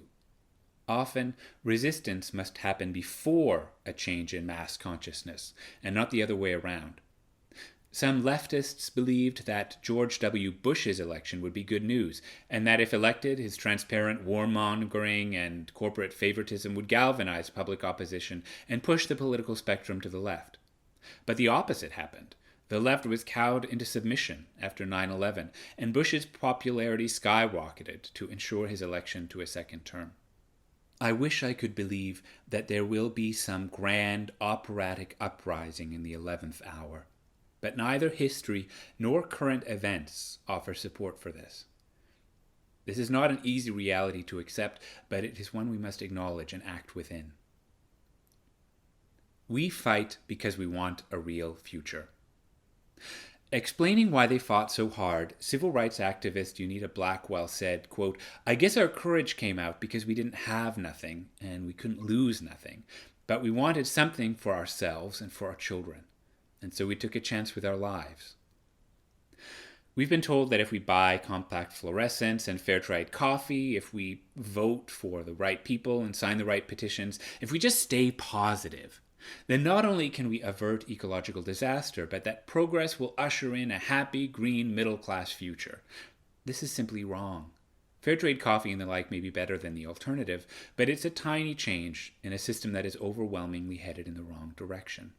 Often, resistance must happen before a change in mass consciousness, and not the other way around. Some leftists believed that George W. Bush's election would be good news, and that if elected, his transparent warmongering and corporate favoritism would galvanize public opposition and push the political spectrum to the left. But the opposite happened. The left was cowed into submission after 9/11, and Bush's popularity skyrocketed to ensure his election to a second term. I wish I could believe that there will be some grand operatic uprising in the 11th hour, but neither history nor current events offer support for this. This is not an easy reality to accept, but it is one we must acknowledge and act within. We fight because we want a real future. Explaining why they fought so hard, civil rights activist Unita Blackwell said, quote, "I guess our courage came out because we didn't have nothing and we couldn't lose nothing, but we wanted something for ourselves and for our children, and so we took a chance with our lives." We've been told that if we buy compact fluorescents and fair trade coffee, if we vote for the right people and sign the right petitions, if we just stay positive, then not only can we avert ecological disaster, but that progress will usher in a happy, green, middle-class future. This is simply wrong. Fair trade coffee and the like may be better than the alternative, but it's a tiny change in a system that is overwhelmingly headed in the wrong direction.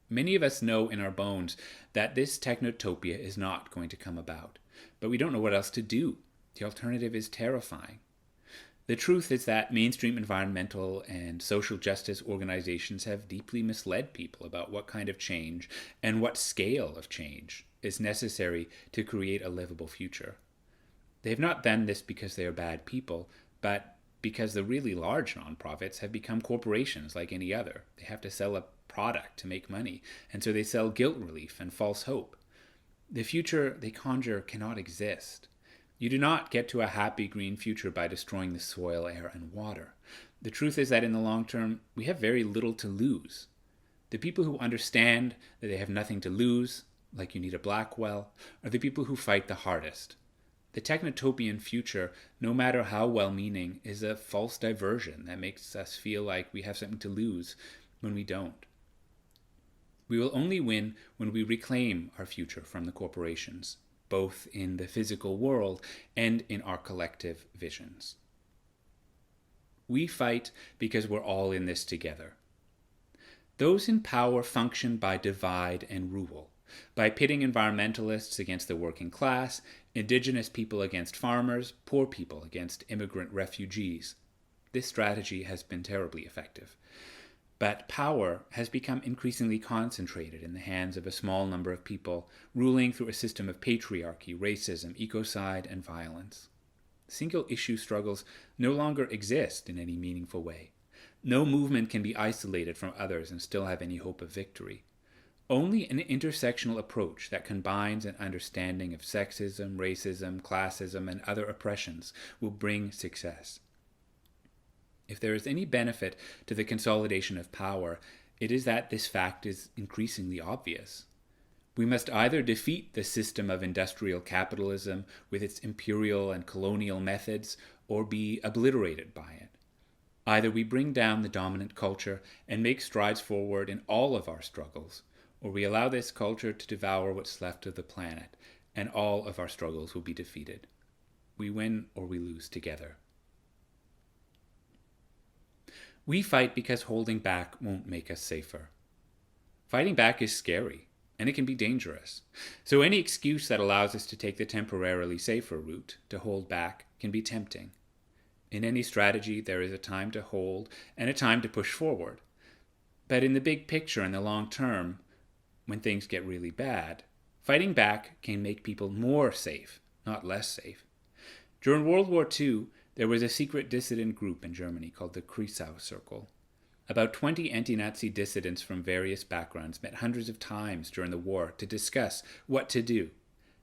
Many of us know in our bones that this technotopia is not going to come about, but we don't know what else to do. The alternative is terrifying. The truth is that mainstream environmental and social justice organizations have deeply misled people about what kind of change and what scale of change is necessary to create a livable future. They have not done this because they are bad people, but because the really large nonprofits have become corporations like any other. They have to sell a product to make money, and so they sell guilt relief and false hope. The future they conjure cannot exist. You do not get to a happy green future by destroying the soil, air, and water. The truth is that in the long term, we have very little to lose. The people who understand that they have nothing to lose, like Unita Blackwell, are the people who fight the hardest. The technotopian future, no matter how well-meaning, is a false diversion that makes us feel like we have something to lose when we don't. We will only win when we reclaim our future from the corporations, both in the physical world and in our collective visions. We fight because we're all in this together. Those in power function by divide and rule, by pitting environmentalists against the working class, indigenous people against farmers, poor people against immigrant refugees. This strategy has been terribly effective. But power has become increasingly concentrated in the hands of a small number of people, ruling through a system of patriarchy, racism, ecocide, and violence. Single-issue struggles no longer exist in any meaningful way. No movement can be isolated from others and still have any hope of victory. Only an intersectional approach that combines an understanding of sexism, racism, classism, and other oppressions will bring success. If there is any benefit to the consolidation of power, it is that this fact is increasingly obvious. We must either defeat the system of industrial capitalism with its imperial and colonial methods, or be obliterated by it. Either we bring down the dominant culture and make strides forward in all of our struggles, or we allow this culture to devour what's left of the planet, and all of our struggles will be defeated. We win or we lose together. We fight because holding back won't make us safer. Fighting back is scary, and it can be dangerous. So any excuse that allows us to take the temporarily safer route, to hold back, can be tempting. In any strategy, there is a time to hold and a time to push forward. But in the big picture, in the long term, when things get really bad, fighting back can make people more safe, not less safe. During World War II, there was a secret dissident group in Germany called the Kreisau Circle. About 20 anti-Nazi dissidents from various backgrounds met hundreds of times during the war to discuss what to do.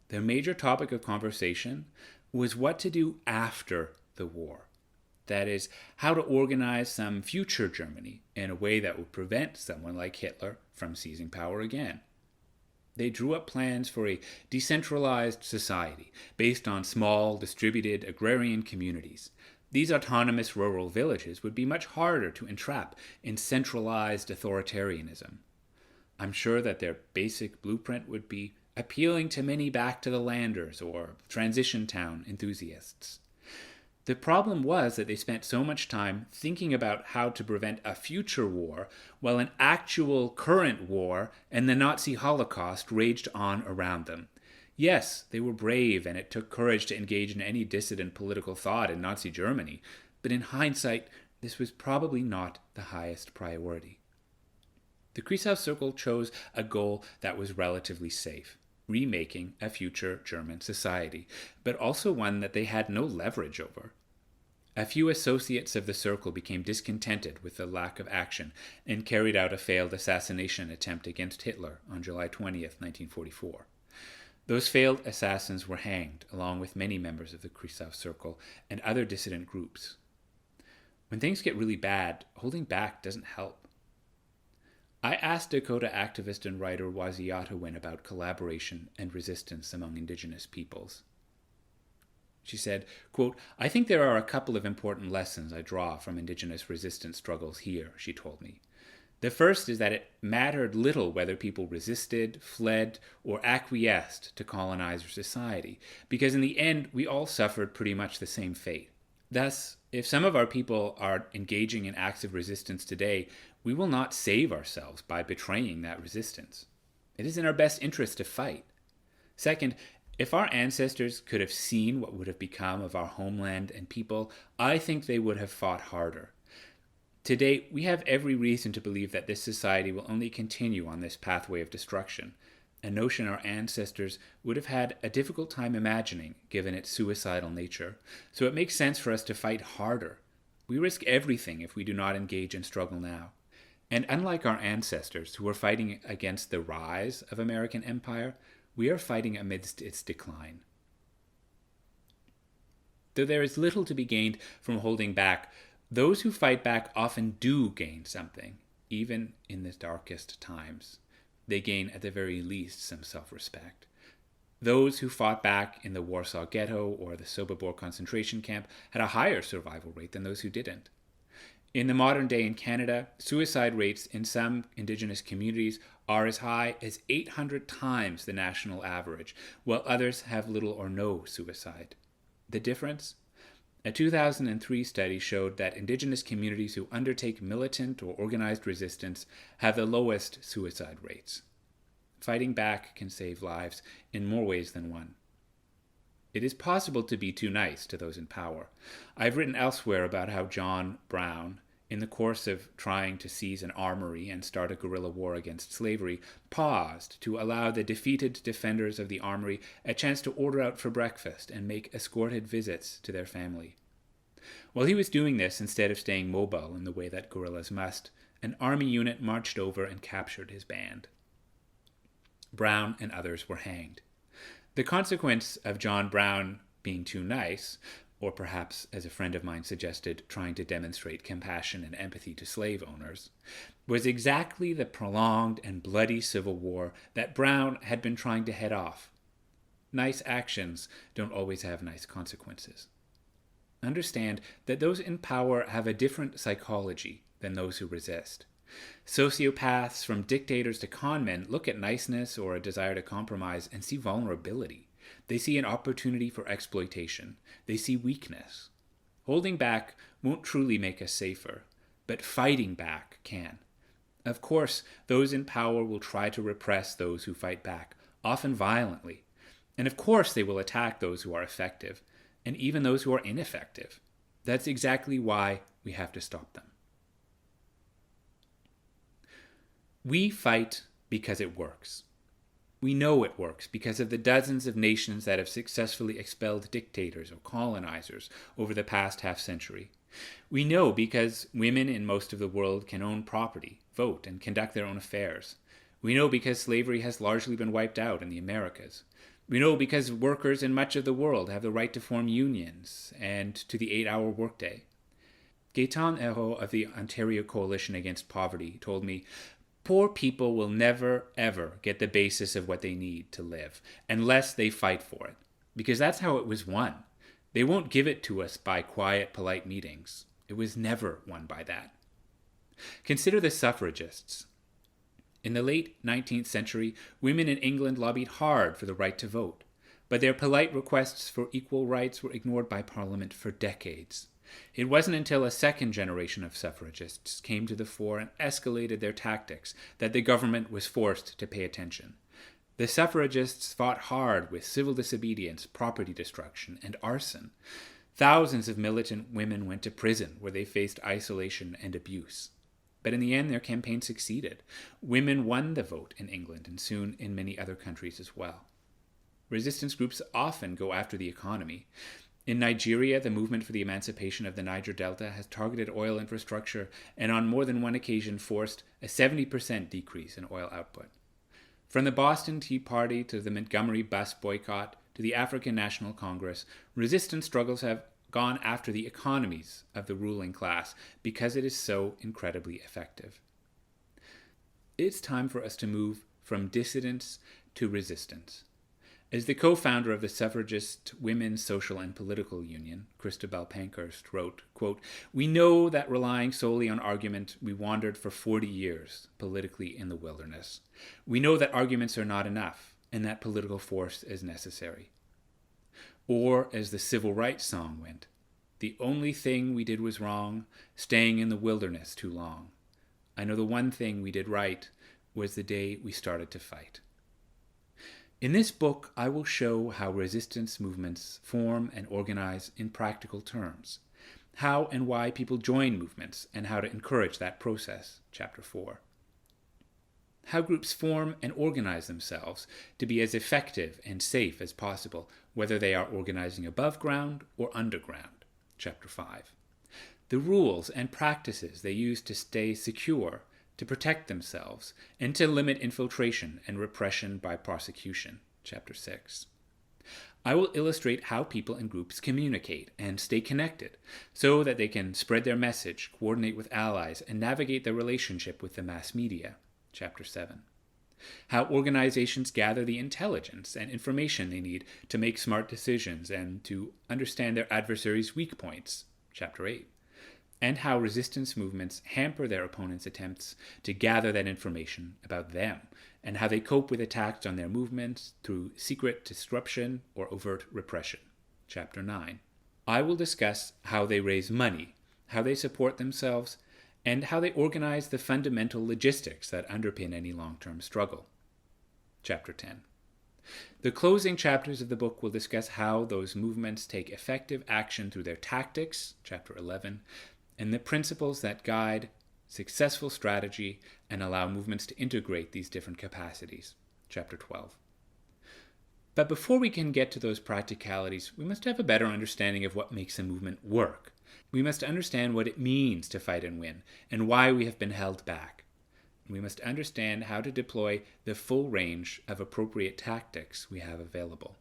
Their major topic of conversation was what to do after the war. That is, how to organize some future Germany in a way that would prevent someone like Hitler from seizing power again. They drew up plans for a decentralized society based on small, distributed agrarian communities. These autonomous rural villages would be much harder to entrap in centralized authoritarianism. I'm sure that their basic blueprint would be appealing to many back-to-the-landers or transition town enthusiasts. The problem was that they spent so much time thinking about how to prevent a future war while an actual current war and the Nazi Holocaust raged on around them. Yes, they were brave and it took courage to engage in any dissident political thought in Nazi Germany, but in hindsight, this was probably not the highest priority. The Kreisau Circle chose a goal that was relatively safe, remaking a future German society, but also one that they had no leverage over. A few associates of the circle became discontented with the lack of action and carried out a failed assassination attempt against Hitler on July 20th, 1944. Those failed assassins were hanged, along with many members of the Kreisau Circle and other dissident groups. When things get really bad, holding back doesn't help. I asked Dakota activist and writer Waziata Win about collaboration and resistance among Indigenous peoples. She said, quote, "I think there are a couple of important lessons I draw from Indigenous resistance struggles here," she told me. The first is that it mattered little whether people resisted, fled, or acquiesced to colonizer society, because in the end, we all suffered pretty much the same fate. Thus, if some of our people are engaging in acts of resistance today, we will not save ourselves by betraying that resistance. It is in our best interest to fight. Second, if our ancestors could have seen what would have become of our homeland and people, I think they would have fought harder. Today, we have every reason to believe that this society will only continue on this pathway of destruction, a notion our ancestors would have had a difficult time imagining, given its suicidal nature. So it makes sense for us to fight harder. We risk everything if we do not engage and struggle now. And unlike our ancestors, who were fighting against the rise of American empire, we are fighting amidst its decline. Though there is little to be gained from holding back, those who fight back often do gain something, even in the darkest times. They gain, at the very least, some self-respect. Those who fought back in the Warsaw Ghetto or the Sobibor concentration camp had a higher survival rate than those who didn't. In the modern day in Canada, suicide rates in some Indigenous communities are as high as 800 times the national average, while others have little or no suicide. The difference? A 2003 study showed that Indigenous communities who undertake militant or organized resistance have the lowest suicide rates. Fighting back can save lives in more ways than one. It is possible to be too nice to those in power. I've written elsewhere about how John Brown, in the course of trying to seize an armory and start a guerrilla war against slavery, paused to allow the defeated defenders of the armory a chance to order out for breakfast and make escorted visits to their family. While he was doing this, instead of staying mobile in the way that guerrillas must, an army unit marched over and captured his band. Brown and others were hanged. The consequence of John Brown being too nice, or perhaps, as a friend of mine suggested, trying to demonstrate compassion and empathy to slave owners, was exactly the prolonged and bloody civil war that Brown had been trying to head off. Nice actions don't always have nice consequences. Understand that those in power have a different psychology than those who resist. Sociopaths, from dictators to con men, look at niceness or a desire to compromise and see vulnerability. They see an opportunity for exploitation. They see weakness. Holding back won't truly make us safer, but fighting back can. Of course, those in power will try to repress those who fight back, often violently. And of course they will attack those who are effective, and even those who are ineffective. That's exactly why we have to stop them. We fight because it works. We know it works because of the dozens of nations that have successfully expelled dictators or colonizers over the past half-century. We know because women in most of the world can own property, vote, and conduct their own affairs. We know because slavery has largely been wiped out in the Americas. We know because workers in much of the world have the right to form unions and to the 8-hour workday. Gaetan Hérault of the Ontario Coalition Against Poverty told me, "Poor people will never, ever get the basis of what they need to live unless they fight for it, because that's how it was won. They won't give it to us by quiet, polite meetings. It was never won by that." Consider the suffragists. In the late 19th century, women in England lobbied hard for the right to vote, but their polite requests for equal rights were ignored by Parliament for decades. It wasn't until a second generation of suffragists came to the fore and escalated their tactics that the government was forced to pay attention. The suffragists fought hard with civil disobedience, property destruction, and arson. Thousands of militant women went to prison where they faced isolation and abuse. But in the end, their campaign succeeded. Women won the vote in England and soon in many other countries as well. Resistance groups often go after the economy. In Nigeria, the movement for the emancipation of the Niger Delta has targeted oil infrastructure and on more than one occasion forced a 70% decrease in oil output. From the Boston Tea Party to the Montgomery bus boycott to the African National Congress, resistance struggles have gone after the economies of the ruling class because it is so incredibly effective. It's time for us to move from dissidence to resistance. As the co-founder of the suffragist Women's Social and Political Union, Christabel Pankhurst, wrote, quote, "We know that relying solely on argument, we wandered for 40 years politically in the wilderness. We know that arguments are not enough and that political force is necessary." Or, as the civil rights song went, "The only thing we did was wrong, staying in the wilderness too long. I know the one thing we did right was the day we started to fight." In this book, I will show how resistance movements form and organize in practical terms, how and why people join movements, and how to encourage that process, Chapter 4. How groups form and organize themselves to be as effective and safe as possible, whether they are organizing above ground or underground, Chapter 5. The rules and practices they use to stay secure, to protect themselves, and to limit infiltration and repression by prosecution, Chapter 6. I will illustrate how people and groups communicate and stay connected so that they can spread their message, coordinate with allies, and navigate their relationship with the mass media, Chapter 7. How organizations gather the intelligence and information they need to make smart decisions and to understand their adversaries' weak points, Chapter 8. And how resistance movements hamper their opponents' attempts to gather that information about them, and how they cope with attacks on their movements through secret disruption or overt repression. Chapter 9. I will discuss how they raise money, how they support themselves, and how they organize the fundamental logistics that underpin any long-term struggle. Chapter 10. The closing chapters of the book will discuss how those movements take effective action through their tactics, Chapter 11, and the principles that guide successful strategy and allow movements to integrate these different capacities, Chapter 12. But before we can get to those practicalities, we must have a better understanding of what makes a movement work. We must understand what it means to fight and win, and why we have been held back. We must understand how to deploy the full range of appropriate tactics we have available.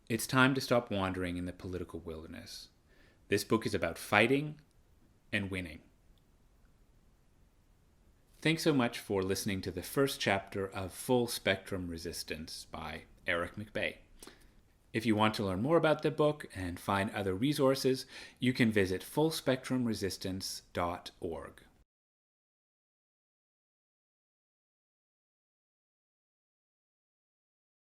It's time to stop wandering in the political wilderness. This book is about fighting and winning. Thanks so much for listening to the first chapter of Full Spectrum Resistance by Aric McBay. If you want to learn more about the book and find other resources, you can visit fullspectrumresistance.org.